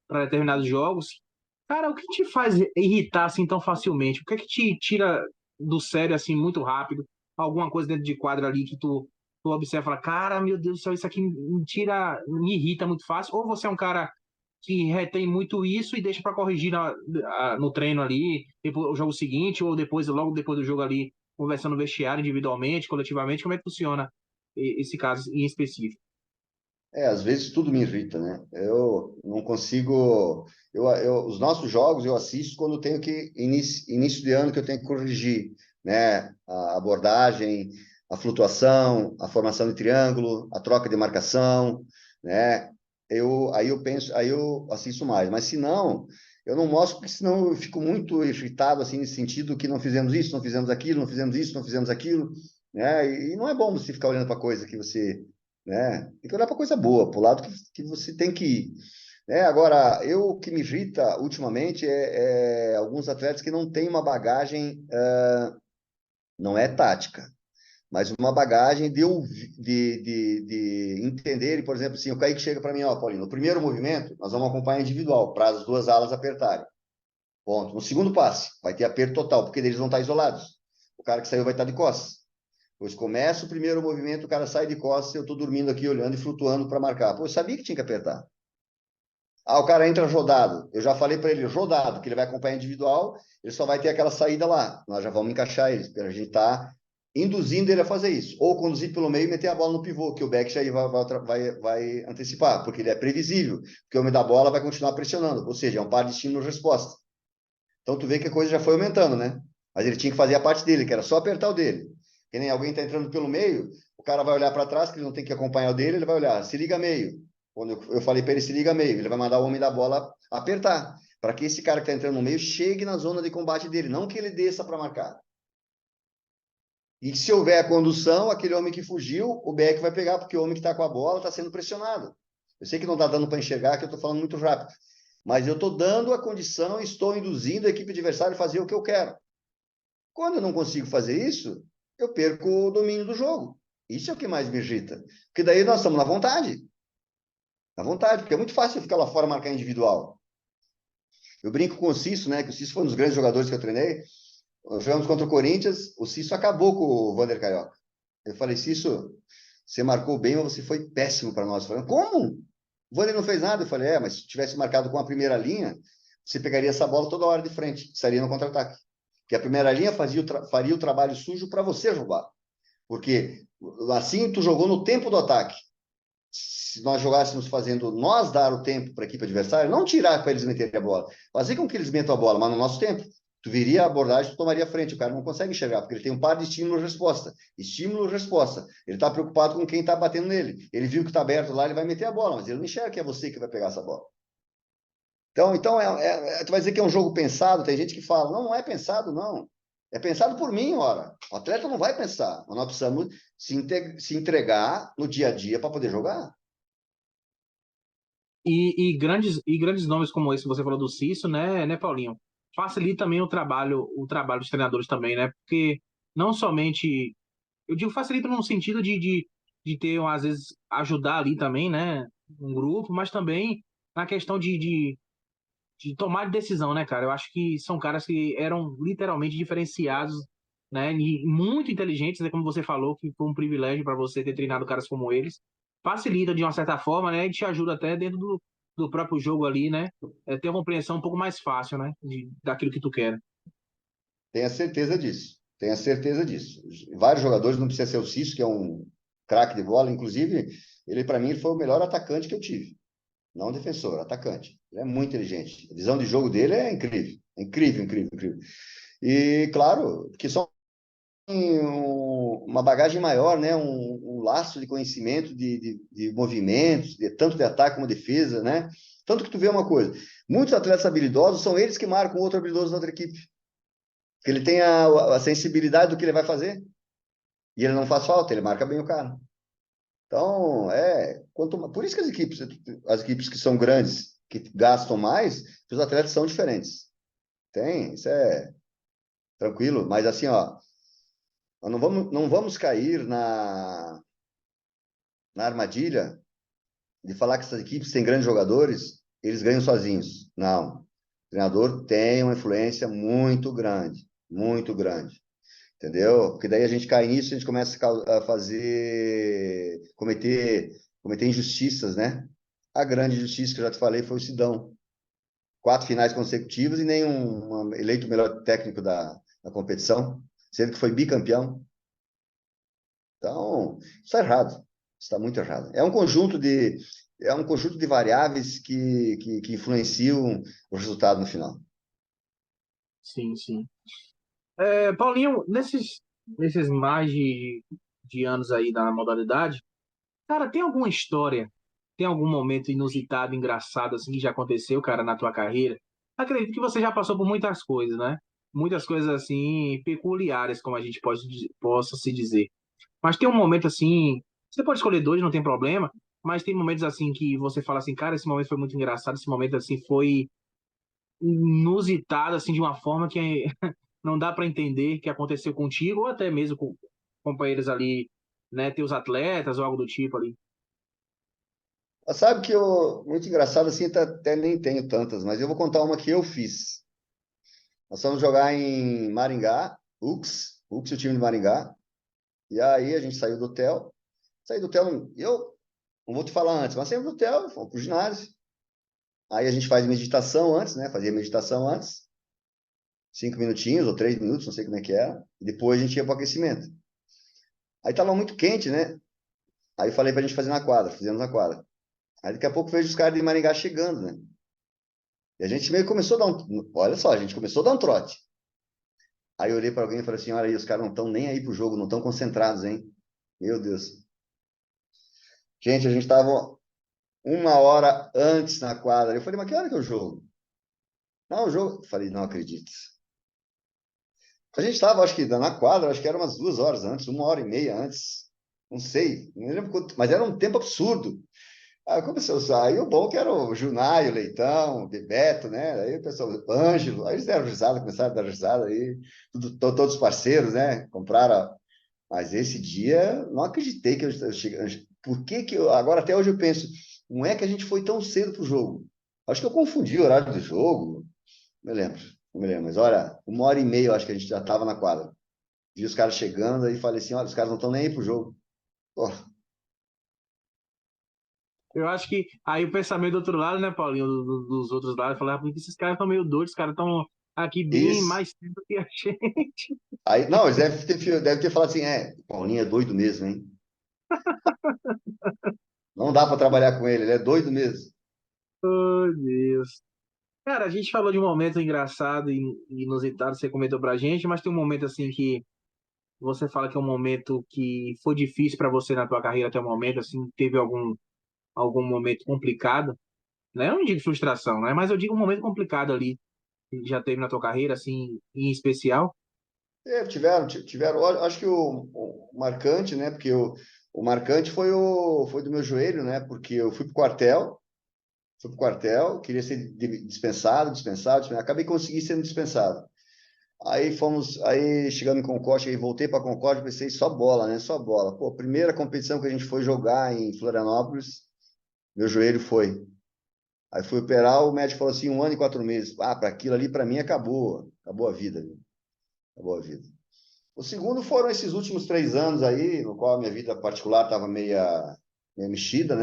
para determinados jogos. Cara, o que te faz irritar assim tão facilmente? O que é que te tira do sério assim muito rápido? Alguma coisa dentro de quadro ali que tu observa e fala, cara, meu Deus do céu, isso aqui me irrita muito fácil. Ou você é um cara que retém muito isso e deixa para corrigir no treino ali, depois, o jogo seguinte, ou depois, logo depois do jogo ali, conversando no vestiário, individualmente, coletivamente, como é que funciona esse caso em específico? Às vezes tudo me irrita, né? Eu não consigo. Os nossos jogos eu assisto quando tenho que início de ano que eu tenho que corrigir né? A abordagem, a flutuação, a formação de triângulo, a troca de marcação, né? Aí eu assisto mais. Mas se não, eu não mostro, porque senão eu fico muito irritado, assim, nesse sentido que não fizemos isso, não fizemos aquilo, não fizemos isso, não fizemos aquilo, né? E não é bom você ficar olhando para coisa que você, né? Tem que olhar para coisa boa, para o lado que você tem que ir. Agora, o que me irrita ultimamente é alguns atletas que não têm uma bagagem, não é tática, mas uma bagagem de entender, por exemplo, assim, o Kaique chega para mim, ó, Paulinho, no primeiro movimento, nós vamos acompanhar individual, para as duas alas apertarem. Ponto. No segundo passe, vai ter aperto total, porque eles vão estar isolados. O cara que saiu vai estar de costas. Pois começa o primeiro movimento, o cara sai de costas, eu estou dormindo aqui, olhando e flutuando para marcar. Pô, eu sabia que tinha que apertar. Ah, o cara entra rodado. Eu já falei para ele, rodado, que ele vai acompanhar individual, ele só vai ter aquela saída lá. Nós já vamos encaixar eles, porque a gente está induzindo ele a fazer isso. Ou conduzir pelo meio e meter a bola no pivô, que o back já vai antecipar, porque ele é previsível, porque o homem da bola vai continuar pressionando. Ou seja, é um par de estímulo-resposta. Então, tu vê que a coisa já foi aumentando, né? Mas ele tinha que fazer a parte dele, que era só apertar o dele. Que nem alguém está entrando pelo meio, o cara vai olhar para trás, que ele não tem que acompanhar o dele, ele vai olhar, se liga meio. Quando eu falei para ele se liga meio, ele vai mandar o homem da bola apertar, para que esse cara que está entrando no meio chegue na zona de combate dele, não que ele desça para marcar. E se houver a condução, aquele homem que fugiu, o back vai pegar, porque o homem que está com a bola está sendo pressionado. Eu sei que não está dando para enxergar, que eu estou falando muito rápido. Mas eu estou dando a condição, estou induzindo a equipe adversária a fazer o que eu quero. Quando eu não consigo fazer isso, eu perco o domínio do jogo. Isso é o que mais me irrita. Porque daí nós estamos na vontade. Na vontade, porque é muito fácil eu ficar lá fora e marcar individual. Eu brinco com o Cício, né? Que o Cício foi um dos grandes jogadores que eu treinei. Nós jogamos contra o Corinthians, o Cício acabou com o Vander Carioca. Eu falei, Cício, você marcou bem, mas você foi péssimo para nós. Eu falei, como? O Vander não fez nada. Eu falei, mas se tivesse marcado com a primeira linha, você pegaria essa bola toda hora de frente, estaria no contra-ataque. Que a primeira linha faria o trabalho sujo para você jogar. Porque assim tu jogou no tempo do ataque. Se nós jogássemos fazendo nós dar o tempo para a equipe adversária, não tirar para eles meterem a bola, fazer com que eles metam a bola, mas no nosso tempo. Tu viria a abordagem, tu tomaria frente. O cara não consegue enxergar, porque ele tem um par de estímulo-resposta. Estímulo-resposta. Ele está preocupado com quem está batendo nele. Ele viu que está aberto lá, ele vai meter a bola, mas ele não enxerga que é você que vai pegar essa bola. Então tu vai dizer que é um jogo pensado, tem gente que fala, não é pensado, não. É pensado por mim, ora. O atleta não vai pensar, mas nós precisamos se entregar no dia a dia para poder jogar. E grandes nomes como esse que você falou do Cício, né, Paulinho? Facilita também o trabalho dos treinadores também, né? Porque não somente, eu digo facilita no sentido de ter, às vezes, ajudar ali também, né? Um grupo, mas também na questão de tomar decisão, né, cara? Eu acho que são caras que eram literalmente diferenciados, né? E muito inteligentes, né? Como você falou, que foi um privilégio para você ter treinado caras como eles. Facilita de uma certa forma, né? E te ajuda até dentro do próprio jogo ali, né? Ter uma compreensão um pouco mais fácil, né? Daquilo que tu quer. Tenha certeza disso. Tenha certeza disso. Vários jogadores, não precisa ser o Cício, que é um craque de bola, inclusive, ele para mim foi o melhor atacante que eu tive. Não defensor, atacante. Ele é muito inteligente. A visão de jogo dele é incrível. Incrível, incrível, incrível. E, claro, que só uma bagagem maior, né? Um laço de conhecimento de movimentos, tanto de ataque como defesa, né? Tanto que tu vê uma coisa, muitos atletas habilidosos são eles que marcam outro habilidoso da outra equipe, porque ele tem a sensibilidade do que ele vai fazer, e ele não faz falta, ele marca bem o cara. Então, por isso que as equipes que são grandes, que gastam mais, os atletas são diferentes. Isso é tranquilo, mas assim, ó, nós não vamos cair na armadilha de falar que essas equipes têm grandes jogadores, eles ganham sozinhos. Não. O treinador tem uma influência muito grande, muito grande. Entendeu? Porque daí a gente cai nisso, a gente começa a cometer injustiças, né? A grande injustiça que eu já te falei foi o Sidão. 4 finais consecutivas e nenhum eleito o melhor técnico da competição, sendo que foi bicampeão. Então, isso está errado. Está muito errado. É um conjunto de variáveis que influenciam o resultado no final. Sim, sim. Paulinho, nesses mais de anos aí da modalidade, cara, tem alguma história, tem algum momento inusitado, engraçado, assim, que já aconteceu, cara, na tua carreira? Acredito que você já passou por muitas coisas, né? Muitas coisas, assim, peculiares, como a gente possa se dizer. Mas tem um momento, assim, você pode escolher dois, não tem problema, mas tem momentos, assim, que você fala assim, cara, esse momento foi muito engraçado, esse momento, assim, foi inusitado, assim, de uma forma que não dá para entender que aconteceu contigo, ou até mesmo com companheiros ali, né, teus atletas ou algo do tipo ali. Mas sabe que eu, muito engraçado assim, até nem tenho tantas, mas eu vou contar uma que eu fiz. Nós fomos jogar em Maringá, UX, o time de Maringá. E aí a gente saiu do hotel. Saí do hotel, eu não vou te falar antes, mas saímos do hotel, fomos pro ginásio. Aí a gente faz meditação antes, né? Fazia meditação antes, 5 minutinhos ou 3 minutos, não sei como é que era. E depois a gente ia pro aquecimento. Aí tava muito quente, né? Aí falei pra gente fazer na quadra, fizemos na quadra. Aí daqui a pouco vejo os caras de Maringá chegando, né? E a gente meio que começou a dar um. Olha só, a gente começou a dar um trote. Aí eu olhei para alguém e falei assim: olha aí, os caras não estão nem aí pro jogo, não estão concentrados, hein? Meu Deus. Gente, a gente estava 1 hora antes na quadra. Eu falei, mas que hora que é o jogo? Não, o jogo. Eu falei, não acredito. A gente estava, acho que na quadra, acho que era umas 2 horas antes, 1 hora e meia antes. Não sei, não lembro quanto, mas era um tempo absurdo. Aí começou a sair, o bom que era o Junai, o Leitão, o Bebeto, né? Aí o pessoal, o Ângelo, aí eles deram risada, começaram a dar risada aí, todos parceiros, né? Compraram. Mas esse dia, não acreditei que eu cheguei. Por que que eu, agora até hoje eu penso, não é que a gente foi tão cedo para o jogo? Acho que eu confundi o horário do jogo, não me lembro, não me lembro. Mas olha, 1 hora e meia eu acho que a gente já estava na quadra. Vi os caras chegando aí falei assim, olha, os caras não estão nem aí pro jogo. Pô, Eu acho que aí o pensamento do outro lado, né, Paulinho, dos outros lados, falar, porque esses caras estão meio doidos, os caras estão aqui bem isso. mais tempo que a gente. Aí, não, eles devem ter falado assim, Paulinho é doido mesmo, hein? Não dá para trabalhar com ele é doido mesmo. Oh, Deus. Cara, a gente falou de um momento engraçado e inusitado, você comentou pra gente, mas tem um momento assim que você fala que é um momento que foi difícil pra você na tua carreira até o momento, assim, teve algum momento complicado, né? Eu não digo frustração, né? Mas eu digo um momento complicado ali que já teve na tua carreira, assim, em especial. Tiveram, acho que o marcante, né? Porque o marcante foi do meu joelho, né? Porque eu fui pro quartel, queria ser dispensado, acabei conseguindo sendo dispensado. Aí chegando em Concórdia, aí voltei para Concórdia, pensei só bola, né? Só bola. Pô, primeira competição que a gente foi jogar em Florianópolis, meu joelho foi. Aí fui operar, o médico falou assim, 1 ano e 4 meses. Ah, para aquilo ali, para mim, acabou a vida, viu? Acabou a vida. O segundo foram esses últimos 3 anos aí, no qual a minha vida particular estava meia mexida,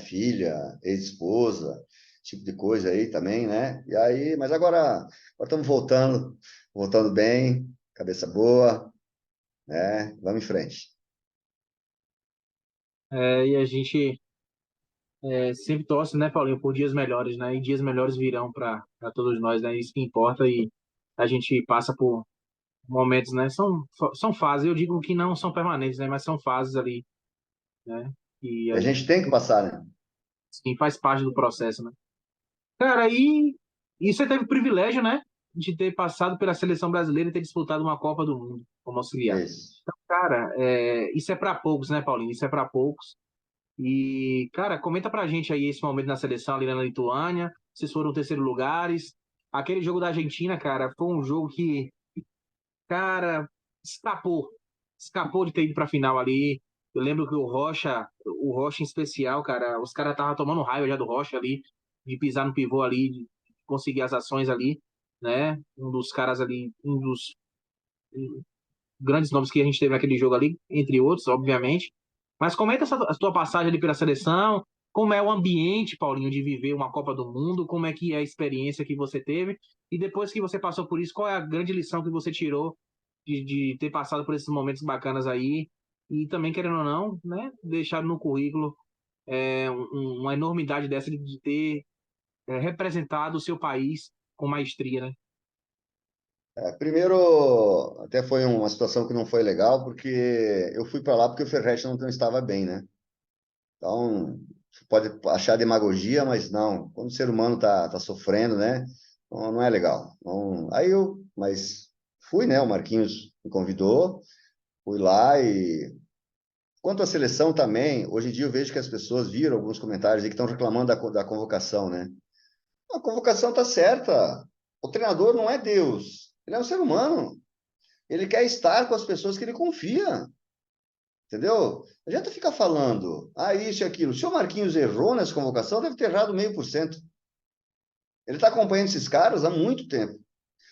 Filha, ex-esposa, tipo de coisa aí também, né? E aí, mas agora estamos voltando bem, cabeça boa, né? Vamos em frente. E a gente sempre torce, né, Paulinho, por dias melhores, né? E dias melhores virão para todos nós, né? Isso que importa e a gente passa por momentos, né? São fases, eu digo que não são permanentes, né? Mas são fases ali, né? E E a a gente gente tem que passar, né? sim, faz parte do processo, né? Cara, e você teve o privilégio, né? De ter passado pela seleção brasileira e ter disputado uma Copa do Mundo como auxiliar. Isso. Cara, isso é para poucos, né, Paulinho? Isso é para poucos. E, cara, comenta pra gente aí esse momento na seleção ali na Lituânia. Vocês foram terceiro lugares. Aquele jogo da Argentina, cara, foi um jogo que, cara, escapou. Escapou de ter ido pra final ali. Eu lembro que o Rocha em especial, cara, os caras estavam tomando raiva já do Rocha ali, de pisar no pivô ali, de conseguir as ações ali, né? Um dos caras ali, um dos grandes nomes que a gente teve naquele jogo ali, entre outros, obviamente. Mas comenta a tua passagem ali pela seleção, como é o ambiente, Paulinho, de viver uma Copa do Mundo, como é que é a experiência que você teve, e depois que você passou por isso, qual é a grande lição que você tirou de ter passado por esses momentos bacanas aí, e também, querendo ou não, né, deixar no currículo uma enormidade dessa de ter representado o seu país com maestria, né? Primeiro, até foi uma situação que não foi legal, porque eu fui para lá porque o Ferretti não estava bem, né? Então, você pode achar demagogia, mas não. Quando o ser humano tá sofrendo, né? Não é legal. Mas fui, né? O Marquinhos me convidou, fui lá e... Quanto à seleção também, hoje em dia eu vejo que as pessoas viram alguns comentários aí que estão reclamando da convocação, né? A convocação tá certa. O treinador não é Deus. Ele é um ser humano. Ele quer estar com as pessoas que ele confia. Entendeu? Não adianta ficar falando, isso e aquilo. Se o Marquinhos errou nessa convocação, deve ter errado 0,5%. Ele está acompanhando esses caras há muito tempo.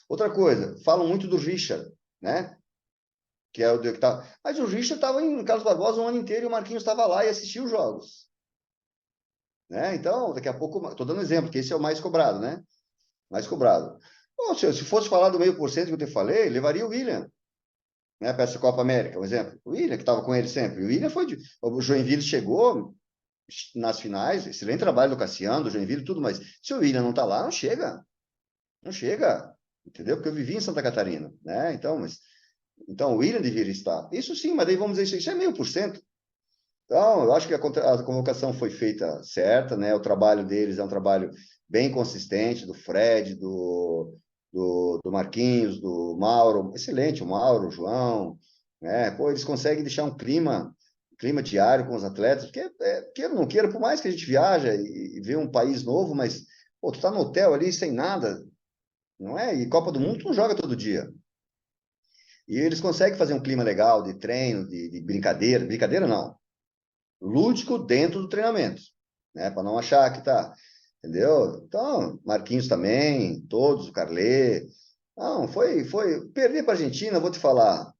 Outra coisa, falam muito do Richard, né? Que é o que tá. Mas o Richard estava em Carlos Barbosa um ano inteiro e o Marquinhos estava lá e assistia os jogos. Né? Então, daqui a pouco, estou dando exemplo, que esse é o mais cobrado, né? Mais cobrado. Bom, se fosse falar do 0,5% que eu te falei, levaria o William, né, para essa Copa América, um exemplo. O William, que estava com ele sempre. O William foi. O Joinville chegou nas finais, excelente trabalho do Cassiano, do Joinville, tudo, mas se o William não está lá, não chega. Não chega. Entendeu? Porque eu vivi em Santa Catarina, né? Então o William deveria estar. Isso sim, mas daí vamos dizer isso é 0,5%. Então, eu acho que a convocação foi feita certa, né? O trabalho deles é um trabalho bem consistente, do Fred, do Marquinhos, do Mauro, excelente, o Mauro, o João, né? Pô, eles conseguem deixar clima diário com os atletas, porque, queira ou não queira, por mais que a gente viaja e vê um país novo, mas, pô, tu tá no hotel ali sem nada, não é? E Copa do Mundo tu não joga todo dia. E eles conseguem fazer um clima legal de treino, de brincadeira, brincadeira não, lúdico dentro do treinamento, né? Para não achar que tá, entendeu? Então, Marquinhos também, todos, o Carlê. Não, perder para a Argentina, vou te falar.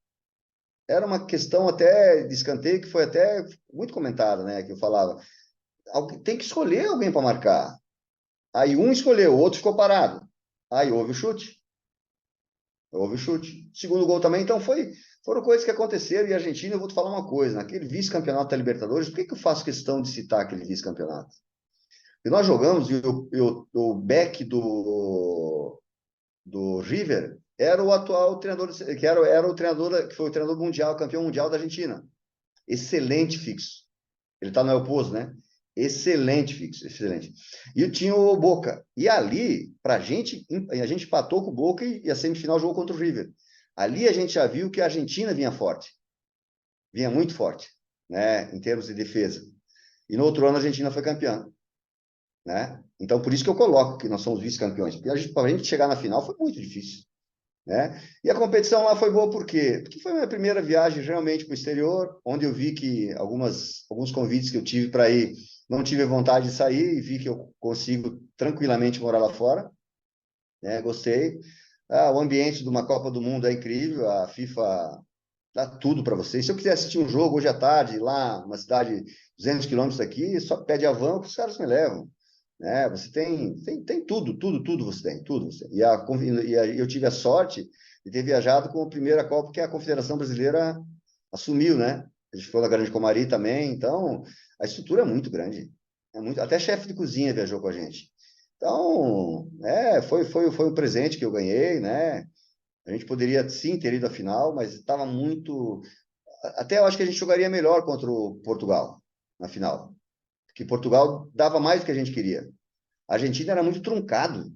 Era uma questão até de escanteio que foi até muito comentada, né? Que eu falava, tem que escolher alguém para marcar. Aí um escolheu, o outro ficou parado. Aí houve o chute. Houve o chute. Segundo gol também, então foram coisas que aconteceram. E a Argentina, eu vou te falar uma coisa: naquele vice-campeonato da Libertadores, por que eu faço questão de citar aquele vice-campeonato? E nós jogamos, e o Beck do River era o atual treinador, que era o treinador, que foi o treinador mundial, campeão mundial da Argentina. Excelente fixo. Ele está no El Pozo, né? Excelente fixo, excelente. E tinha o Boca. E ali, a gente empatou com o Boca e a semifinal jogou contra o River. Ali a gente já viu que a Argentina vinha forte. Vinha muito forte, né? Em termos de defesa. E no outro ano a Argentina foi campeã. Né? Então, por isso que eu coloco que nós somos vice-campeões, porque para a gente chegar na final foi muito difícil. Né? E a competição lá foi boa por quê? Porque foi a minha primeira viagem realmente para o exterior, onde eu vi que alguns convites que eu tive para ir, não tive vontade de sair e vi que eu consigo tranquilamente morar lá fora. Né? Gostei. O ambiente de uma Copa do Mundo é incrível, a FIFA dá tudo para você. Se eu quiser assistir um jogo hoje à tarde, lá numa cidade 200 quilômetros daqui, só pede a van que os caras me levam. Né? Você tem tudo você tem, tudo. Você tem. Eu tive a sorte de ter viajado com a primeira Copa que a Confederação Brasileira assumiu, né? A gente foi na Grande Comari também, então a estrutura é muito grande. Até chefe de cozinha viajou com a gente. Então, foi um presente que eu ganhei, né? A gente poderia sim ter ido à final, mas estava muito. Até eu acho que a gente jogaria melhor contra o Portugal na final. Porque Portugal dava mais do que a gente queria. A Argentina era muito truncado,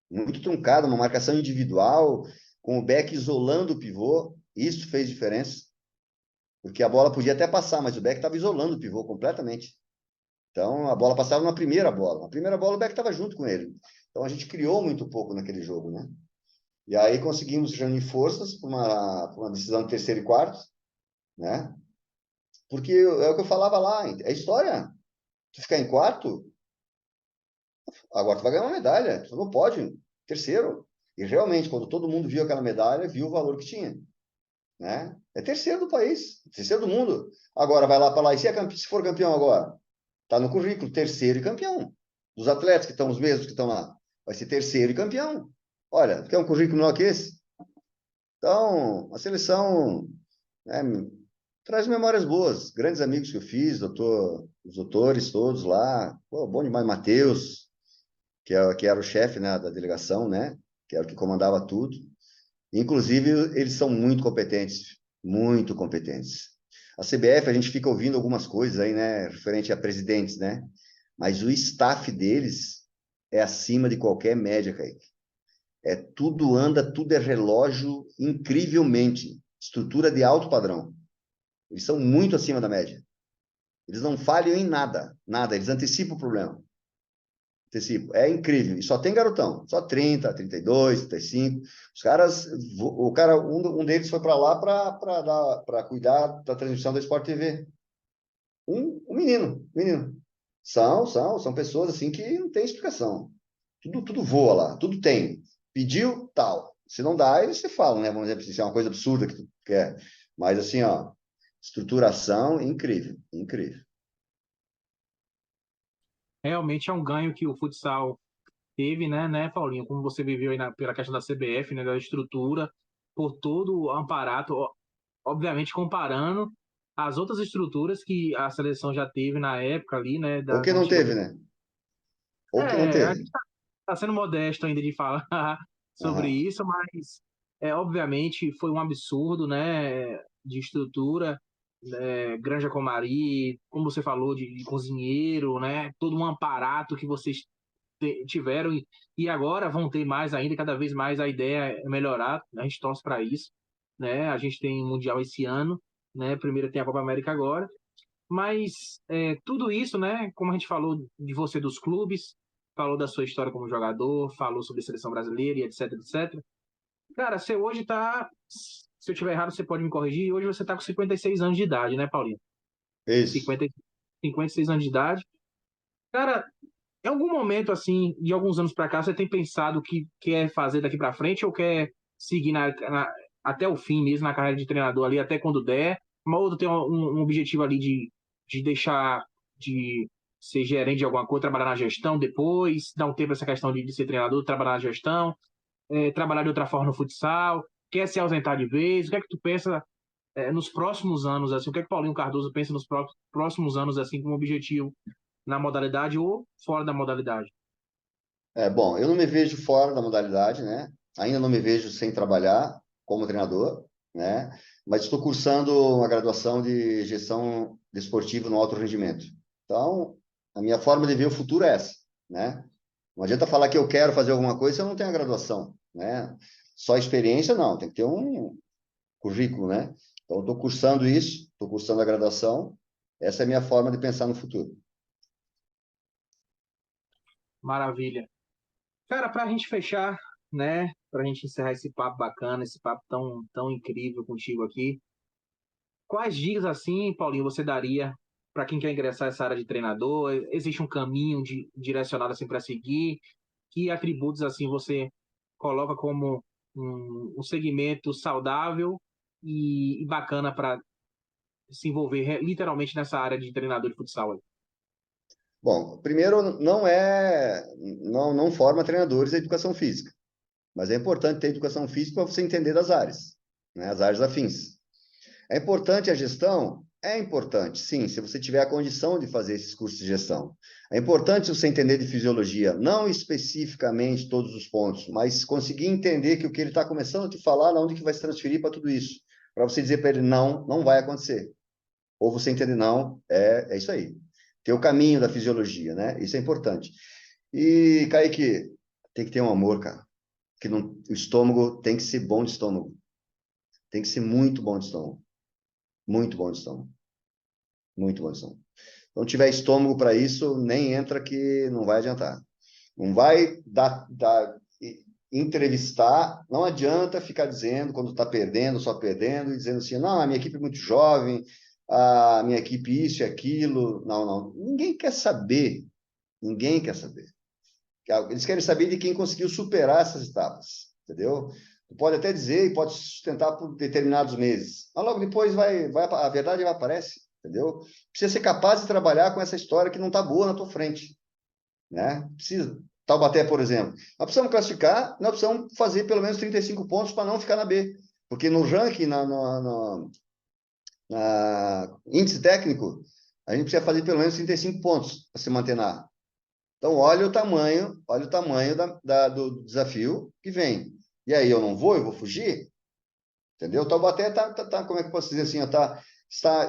uma marcação individual, com o Beck isolando o pivô. Isso fez diferença, porque a bola podia até passar, mas o Beck estava isolando o pivô completamente. Então a bola passava na primeira bola. Na primeira bola o Beck estava junto com ele. Então a gente criou muito pouco naquele jogo, né? E aí conseguimos reunir forças para uma decisão de terceiro e quarto, né? Porque é o que eu falava lá, é história. Tu ficar em quarto, agora tu vai ganhar uma medalha. Tu não pode. Terceiro. E realmente, quando todo mundo viu aquela medalha, viu o valor que tinha. Né? É terceiro do país, terceiro do mundo. Agora vai lá para lá. E se for campeão agora? Está no currículo, terceiro e campeão. Dos atletas que estão os mesmos que estão lá. Vai ser terceiro e campeão. Olha, quer um currículo melhor que esse? Então, a seleção, né, traz memórias boas. Grandes amigos que eu fiz, os doutores todos lá. Pô, bom demais. Matheus, que era o chefe, né, da delegação, né? Que era o que comandava tudo. Inclusive, eles são muito competentes, muito competentes. A CBF, a gente fica ouvindo algumas coisas aí, né, referente a presidentes, né? Mas o staff deles é acima de qualquer média, Kaique. Tudo anda, tudo é relógio incrivelmente. Estrutura de alto padrão. Eles são muito acima da média. Eles não falham em nada, nada. Eles antecipam o problema. Antecipam. É incrível. E só tem garotão. Só 30, 32, 35. Os caras, um deles foi para lá para cuidar da transmissão da Sport TV. Um menino. São pessoas assim que não tem explicação. Tudo voa lá, tudo tem. Pediu, tal. Se não dá, aí você fala, né? Vamos dizer, se é uma coisa absurda que tu quer. Mas assim, ó, estruturação incrível, incrível. Realmente é um ganho que o futsal teve, né, Paulinho? Como você viveu aí pela questão da CBF, né, da estrutura, por todo o aparato, obviamente comparando as outras estruturas que a seleção já teve na época ali, né, Ou da que não antiga. teve, né? Ou que não A teve. gente tá sendo modesto ainda de falar sobre Aham. isso, mas obviamente foi um absurdo, né, de estrutura, Granja Comari, como você falou, de cozinheiro, né, todo um aparato que vocês tiveram e agora vão ter mais ainda, cada vez mais a ideia é melhorar, a gente torce para isso, né? A gente tem Mundial esse ano, né? Primeiro tem a Copa América agora, mas tudo isso, né? Como a gente falou de você dos clubes, falou da sua história como jogador, falou sobre a seleção brasileira e etc, etc. Cara, você hoje tá, se eu tiver errado, você pode me corrigir. Hoje você tá com 56 anos de idade, né, Paulinho? Isso. 50, 56 anos de idade. Cara, em algum momento, assim, de alguns anos para cá, você tem pensado o que quer fazer daqui para frente ou quer seguir até o fim mesmo na carreira de treinador ali, até quando der? Uma outra tem um objetivo ali de deixar de ser gerente de alguma coisa, trabalhar na gestão depois, dar um tempo essa questão de ser treinador, trabalhar na gestão, trabalhar de outra forma no futsal, quer se ausentar de vez? O que é que tu pensa nos próximos anos, assim, o que é que Paulinho Cardoso pensa nos próximos anos, assim, como objetivo na modalidade ou fora da modalidade? Bom, eu não me vejo fora da modalidade, né? Ainda não me vejo sem trabalhar como treinador, né? Mas estou cursando uma graduação de gestão desportiva no alto rendimento. Então, a minha forma de ver o futuro é essa, né? Não adianta falar que eu quero fazer alguma coisa se eu não tenho a graduação, né? Só experiência, não. Tem que ter um currículo, né? Então, estou cursando isso, estou cursando a graduação. Essa é a minha forma de pensar no futuro. Maravilha. Cara, para a gente fechar, né? Para a gente encerrar esse papo bacana, esse papo tão incrível contigo aqui, quais dicas assim, Paulinho, você daria para quem quer ingressar nessa área de treinador? Existe um caminho direcionado assim para seguir? Que atributos assim você coloca como um segmento saudável e bacana para se envolver literalmente nessa área de treinador de futsal aí? Bom, primeiro, não forma treinadores a educação física, mas é importante ter educação física para você entender das áreas, né, as áreas afins. É importante a gestão? É importante, sim, se você tiver a condição de fazer esses cursos de gestão. É importante você entender de fisiologia, não especificamente todos os pontos, mas conseguir entender que o que ele está começando a te falar, onde que vai se transferir para tudo isso. Para você dizer para ele, não, não vai acontecer. Ou você entender, não, é isso aí. Ter o caminho da fisiologia, né? Isso é importante. E, Kaique, tem que ter um amor, cara. Que não, o estômago tem que ser bom de estômago. Tem que ser muito bom de estômago. Muito bom de estômago. Muito bom de estômago. Se não tiver estômago para isso, nem entra que não vai adiantar. Não vai entrevistar, não adianta ficar dizendo quando está perdendo, só perdendo, e dizendo assim, não, a minha equipe é muito jovem, a minha equipe isso e aquilo. Não, não. Ninguém quer saber. Ninguém quer saber. Eles querem saber de quem conseguiu superar essas etapas, entendeu? Tu pode até dizer e pode sustentar por determinados meses, mas logo depois a verdade aparece, entendeu? Precisa ser capaz de trabalhar com essa história que não está boa na tua frente, né? Precisa. Taubaté, por exemplo. Nós precisamos classificar, nós precisamos fazer pelo menos 35 pontos para não ficar na B. Porque no ranking, na índice técnico, a gente precisa fazer pelo menos 35 pontos para se manter na A. Então, olha o tamanho do desafio que vem. E aí eu não vou, eu vou fugir? Entendeu? O Taubaté como é que eu posso dizer assim, ó,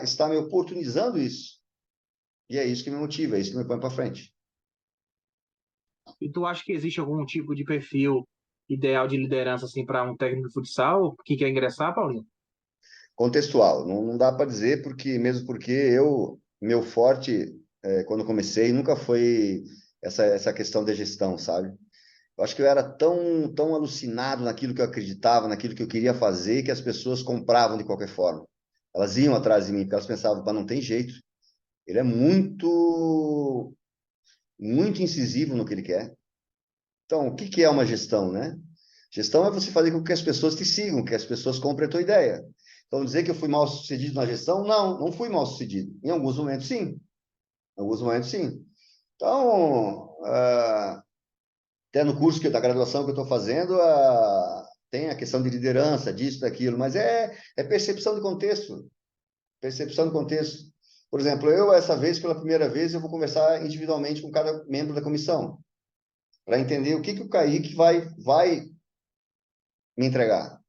está me oportunizando isso. E é isso que me motiva, é isso que me põe para frente. E tu acha que existe algum tipo de perfil ideal de liderança assim para um técnico de futsal que quer ingressar, Paulinho? Contextual, não dá para dizer, mesmo porque meu forte, quando comecei, nunca foi essa questão da gestão, sabe? Eu acho que eu era tão alucinado naquilo que eu acreditava, naquilo que eu queria fazer, que as pessoas compravam de qualquer forma. Elas iam atrás de mim, porque elas pensavam, pá, não tem jeito. Ele é muito incisivo no que ele quer. Então, o que que é uma gestão, né? Gestão é você fazer com que as pessoas te sigam, que as pessoas comprem a tua ideia. Então, dizer que eu fui mal sucedido na gestão, não fui mal sucedido. Em alguns momentos, sim. Em alguns momentos, sim. Então, até no curso da graduação que eu estou fazendo, tem a questão de liderança, disso, daquilo, mas é percepção de contexto. Percepção de contexto. Por exemplo, essa vez, pela primeira vez, eu vou conversar individualmente com cada membro da comissão, para entender o que o Kaique vai me entregar.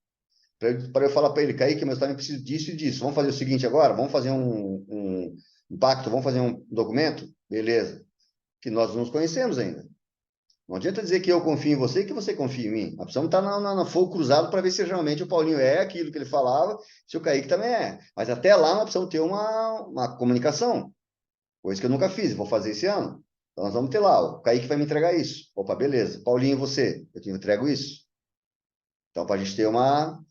Para eu falar para ele, Kaique, mas eu também preciso disso e disso. Vamos fazer o seguinte agora? Vamos fazer um pacto, vamos fazer um documento? Beleza. Que nós não nos conhecemos ainda. Não adianta dizer que eu confio em você e que você confia em mim. Nós precisamos estar na fogo cruzado para ver se realmente o Paulinho é aquilo que ele falava, se o Kaique também é. Mas até lá nós precisamos ter uma comunicação, coisa que eu nunca fiz, vou fazer esse ano. Então nós vamos ter lá, o Kaique vai me entregar isso. Opa, beleza. Paulinho, você, eu te entrego isso. Então, para a gente ter uma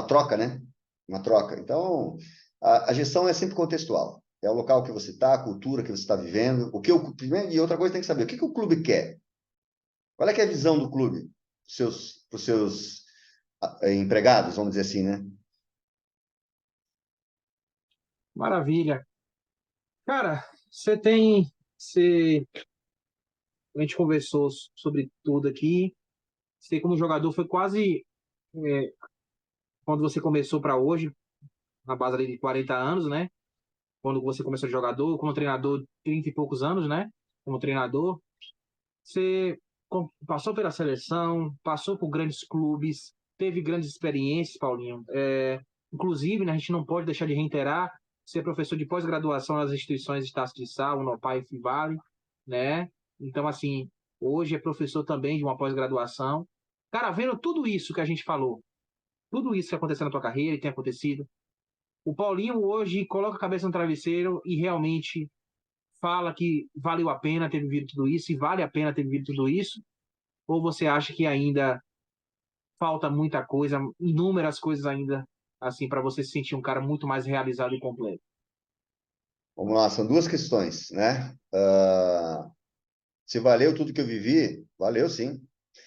troca, né? Uma troca. Então, a gestão é sempre contextual. É o local que você está, a cultura que você está vivendo. Primeiro, e outra coisa tem que saber, o que o clube quer? Qual é, que é a visão do clube para os seus empregados, vamos dizer assim, né? Maravilha. Cara, você tem. Você, a gente conversou sobre tudo aqui. Você, como jogador, foi quase. Quando você começou para hoje, na base ali de 40 anos, né? Quando você começou de jogador, como treinador, 30 e poucos anos, né? Como treinador. Você passou pela seleção, passou por grandes clubes, teve grandes experiências, Paulinho. Inclusive, né, a gente não pode deixar de reiterar, você é professor de pós-graduação nas instituições de Estácio de Sá, Unopar e Fivale, né? Então, assim, hoje é professor também de uma pós-graduação. Cara, vendo tudo isso que a gente falou, tudo isso que aconteceu na tua carreira e tem acontecido, o Paulinho hoje coloca a cabeça no travesseiro e realmente fala que valeu a pena ter vivido tudo isso e vale a pena ter vivido tudo isso? Ou você acha que ainda falta muita coisa, inúmeras coisas ainda, assim, para você se sentir um cara muito mais realizado e completo? Vamos lá, são duas questões, né? Se valeu tudo que eu vivi, valeu sim.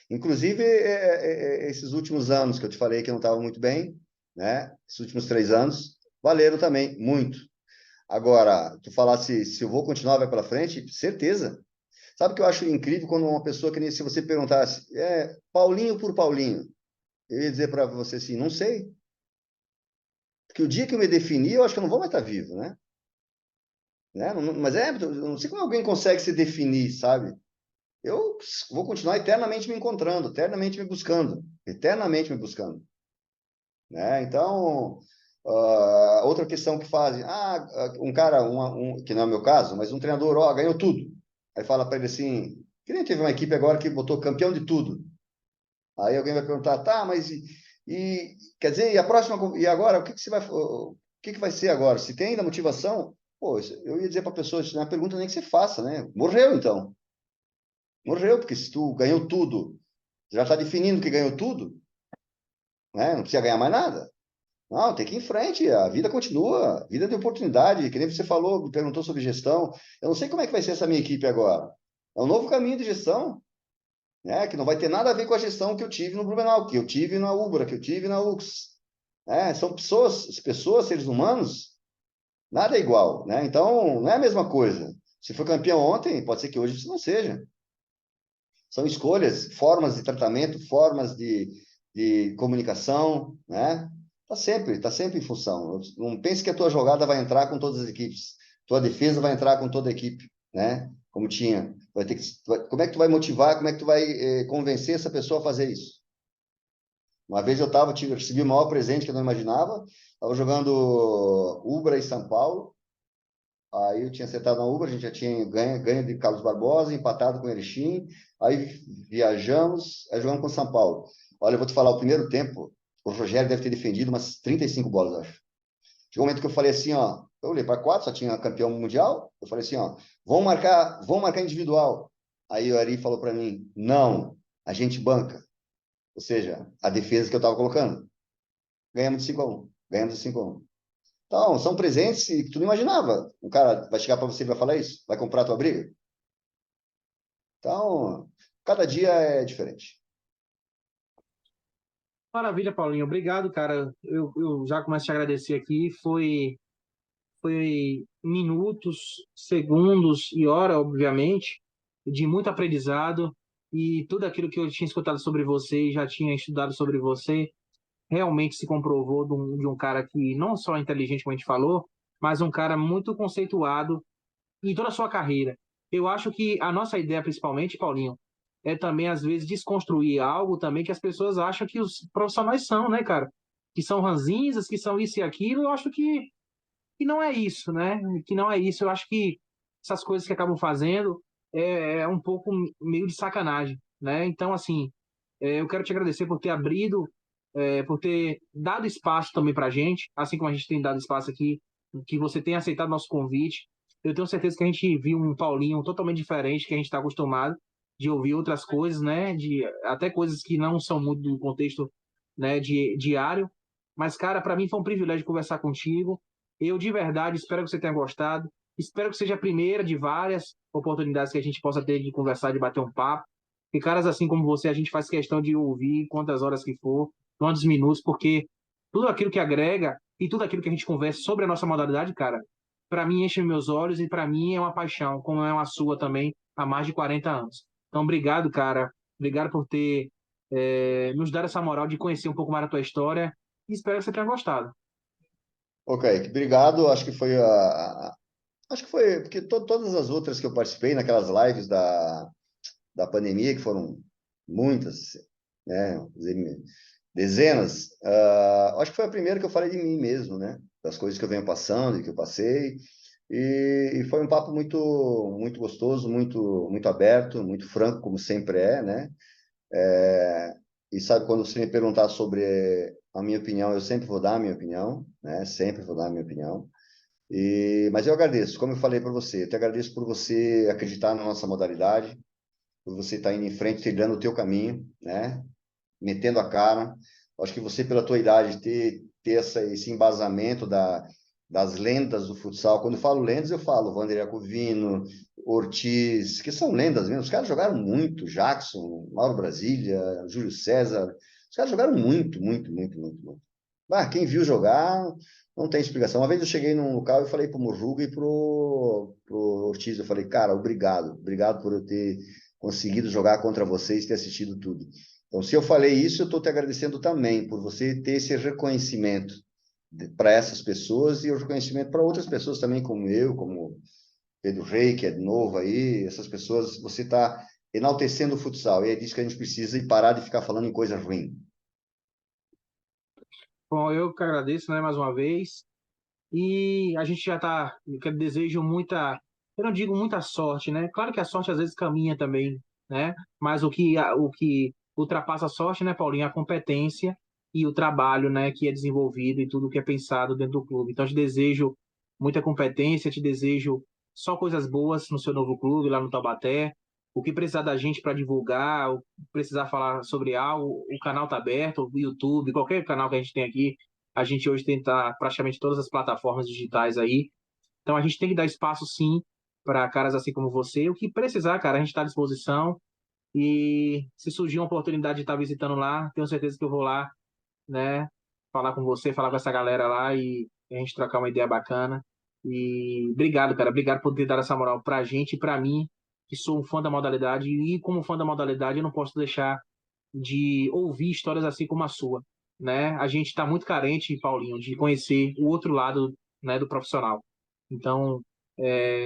Inclusive, esses últimos anos que eu te falei que eu não estava muito bem, né? Esses últimos 3 anos, valeram também muito. Agora, tu falar se eu vou continuar, vai pela frente, certeza. Sabe o que eu acho incrível quando uma pessoa que nem se você perguntasse, Paulinho por Paulinho, eu ia dizer para você assim, não sei. Porque o dia que eu me definir, eu acho que eu não vou mais estar vivo, né? Mas eu não sei como alguém consegue se definir, sabe? Eu vou continuar eternamente me encontrando, eternamente me buscando, eternamente me buscando, né? Então, outra questão que fazem, um cara, que não é o meu caso, mas um treinador, ó, ganhou tudo. Aí fala para ele assim, que nem teve uma equipe agora que botou campeão de tudo. Aí alguém vai perguntar, tá, mas quer dizer, e a próxima, e agora, o que que vai ser agora? Se tem ainda motivação, pô, eu ia dizer para a pessoa, isso não é uma pergunta nem que você faça, né? Morreu então. Morreu, porque se tu ganhou tudo, já está definindo que ganhou tudo, né? Não precisa ganhar mais nada. Não, tem que ir em frente, a vida continua, a vida de oportunidade, que nem você falou, me perguntou sobre gestão. Eu não sei como é que vai ser essa minha equipe agora. É um novo caminho de gestão, né? Que não vai ter nada a ver com a gestão que eu tive no Blumenau, que eu tive na Ubra, que eu tive na UX. São pessoas, seres humanos, nada é igual, né? Então, não é a mesma coisa. Se foi campeão ontem, pode ser que hoje isso não seja. São escolhas, formas de tratamento, formas de comunicação, né? Tá sempre em função. Não pense que a tua jogada vai entrar com todas as equipes. Tua defesa vai entrar com toda a equipe, né? Como tinha. Como é que tu vai motivar, como é que tu vai convencer essa pessoa a fazer isso? Uma vez recebi o maior presente que eu não imaginava. Estava jogando Ubra e São Paulo. Aí eu tinha acertado na Ubra, a gente já tinha ganho de Carlos Barbosa, empatado com o Erechim. Aí viajamos, aí jogamos com o São Paulo. Olha, eu vou te falar, o primeiro tempo, o Rogério deve ter defendido umas 35 bolas, acho. Chegou um momento que eu falei assim, ó, eu olhei para quatro, só tinha campeão mundial. Eu falei assim, ó, vamos marcar individual. Aí o Ari falou para mim, não, a gente banca. Ou seja, a defesa que eu estava colocando. Ganhamos de 5-1. Ganhamos de 5-1. Então, são presentes que tu não imaginava. O cara vai chegar para você e vai falar isso? Vai comprar a tua briga? Então, cada dia é diferente. Maravilha, Paulinho. Obrigado, cara. Eu já começo a te agradecer aqui. Foi minutos, segundos e hora, obviamente, de muito aprendizado e tudo aquilo que eu tinha escutado sobre você e já tinha estudado sobre você realmente se comprovou de um cara que não só é inteligente, como a gente falou, mas um cara muito conceituado em toda a sua carreira. Eu acho que a nossa ideia, principalmente, Paulinho, é também, às vezes, desconstruir algo também que as pessoas acham que os profissionais são, né, cara? Que são ranzinzas, que são isso e aquilo. Eu acho que não é isso, né? Que não é isso. Eu acho que essas coisas que acabam fazendo é um pouco meio de sacanagem, né? Então, assim, eu quero te agradecer por ter abrido, por ter dado espaço também para a gente, assim como a gente tem dado espaço aqui, que você tenha aceitado nosso convite. Eu tenho certeza que a gente viu um Paulinho totalmente diferente, que a gente está acostumado de ouvir outras coisas, né? De até coisas que não são muito do contexto, né, diário. Mas, cara, para mim foi um privilégio conversar contigo. Eu, de verdade, espero que você tenha gostado. Espero que seja a primeira de várias oportunidades que a gente possa ter de conversar, de bater um papo. E caras assim como você, a gente faz questão de ouvir quantas horas que for, quantos minutos, porque tudo aquilo que agrega e tudo aquilo que a gente conversa sobre a nossa modalidade, cara, para mim enche meus olhos e para mim é uma paixão, como é uma sua também, há mais de 40 anos. Então, obrigado, cara. Obrigado por ter nos dado essa moral de conhecer um pouco mais da tua história e espero que você tenha gostado. Ok, obrigado. Acho que foi porque todas as outras que eu participei naquelas lives da pandemia, que foram muitas, né? Dezenas. Acho que foi a primeira que eu falei de mim mesmo, né? Das coisas que eu venho passando e que eu passei. E foi um papo muito gostoso, muito aberto, muito franco, como sempre é, né? E sabe, quando você me perguntar sobre a minha opinião, eu sempre vou dar a minha opinião, né? Sempre vou dar a minha opinião. Mas eu agradeço, como eu falei para você, eu te agradeço por você acreditar na nossa modalidade, por você estar indo em frente, trilhando o teu caminho, né? Metendo a cara. Acho que você, pela tua idade, ter esse embasamento das lendas do futsal. Quando eu falo lendas, eu falo Vanderlei Acovino, Ortiz, que são lendas mesmo. Os caras jogaram muito, Jackson, Mauro Brasília, Júlio César. Os caras jogaram muito. Quem viu jogar não tem explicação. Uma vez eu cheguei num local e falei pro Mojuga e pro Ortiz, eu falei, cara, obrigado por eu ter conseguido jogar contra vocês e ter assistido tudo. Então, se eu falei isso, eu estou te agradecendo também por você ter esse reconhecimento para essas pessoas e o reconhecimento para outras pessoas também, como eu, como Pedro Rei, que é novo aí, essas pessoas, você está enaltecendo o futsal, e é disso que a gente precisa e parar de ficar falando em coisa ruim. Bom, eu que agradeço, né, mais uma vez. E a gente já está, eu desejo muita, eu não digo muita sorte, né? Claro que a sorte às vezes caminha também, né? Mas o que ultrapassa a sorte, né, Paulinho, é a competência e o trabalho, né, que é desenvolvido e tudo que é pensado dentro do clube. Então, eu te desejo muita competência, te desejo só coisas boas no seu novo clube, lá no Taubaté. O que precisar da gente para divulgar, o precisar falar sobre algo, o canal está aberto, o YouTube, qualquer canal que a gente tem aqui, a gente hoje tenta praticamente todas as plataformas digitais aí. Então a gente tem que dar espaço sim para caras assim como você. O que precisar, cara, a gente está à disposição. E se surgir uma oportunidade de estar visitando lá, tenho certeza que eu vou lá, né? Falar com você, falar com essa galera lá e a gente trocar uma ideia bacana. E obrigado, cara. Obrigado por ter dado essa moral pra gente e pra mim, que sou um fã da modalidade. E como fã da modalidade, eu não posso deixar de ouvir histórias assim como a sua, né? A gente está muito carente, Paulinho, de conhecer o outro lado, né, do profissional. Então,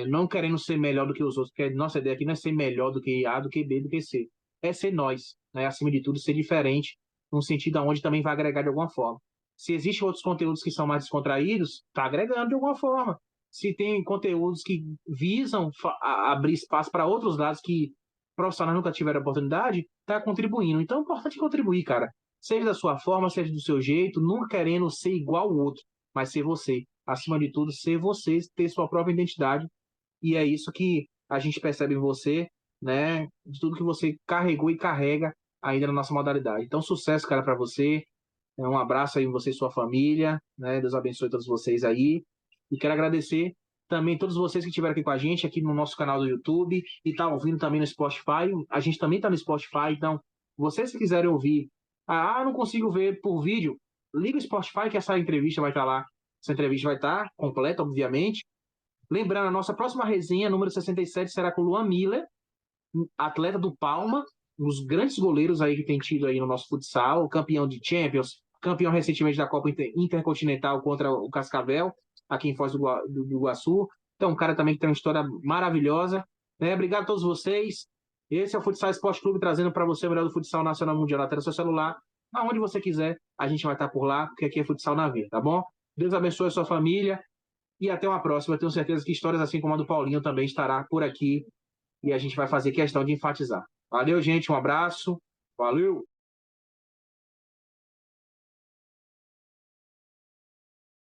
não querendo ser melhor do que os outros, porque nossa ideia aqui não é ser melhor do que A, do que B, do que C. É ser nós, né? Acima de tudo, ser diferente num sentido onde também vai agregar de alguma forma. Se existem outros conteúdos que são mais descontraídos, está agregando de alguma forma. Se tem conteúdos que visam abrir espaço para outros lados que profissionais nunca tiveram oportunidade, está contribuindo. Então é importante contribuir, cara. Seja da sua forma, seja do seu jeito, nunca querendo ser igual ao outro, mas ser você. Acima de tudo, ser você, ter sua própria identidade. E é isso que a gente percebe em você, né? De tudo que você carregou e carrega ainda na nossa modalidade. Então, sucesso, cara, para você. Um abraço aí em você e sua família, né? Deus abençoe todos vocês aí. E quero agradecer também todos vocês que estiveram aqui com a gente, aqui no nosso canal do YouTube, e tá ouvindo também no Spotify. A gente também tá no Spotify, então, vocês se quiserem ouvir, não consigo ver por vídeo, liga o Spotify que essa entrevista vai estar lá. Essa entrevista vai estar completa, obviamente. Lembrando, a nossa próxima resenha, número 67, será com o Luan Miller, atleta do Palma, um dos grandes goleiros aí que tem tido aí no nosso futsal, campeão de Champions, campeão recentemente da Copa Intercontinental contra o Cascavel, aqui em Foz do Iguaçu. Então, um cara também que tem uma história maravilhosa. Né? Obrigado a todos vocês. Esse é o Futsal Esporte Clube, trazendo para você o melhor do futsal nacional mundial na tela do seu celular. Aonde você quiser, a gente vai estar por lá, porque aqui é futsal na veia, tá bom? Deus abençoe a sua família e até uma próxima. Eu tenho certeza que histórias assim como a do Paulinho também estará por aqui e a gente vai fazer questão de enfatizar. Valeu, gente, um abraço. Valeu!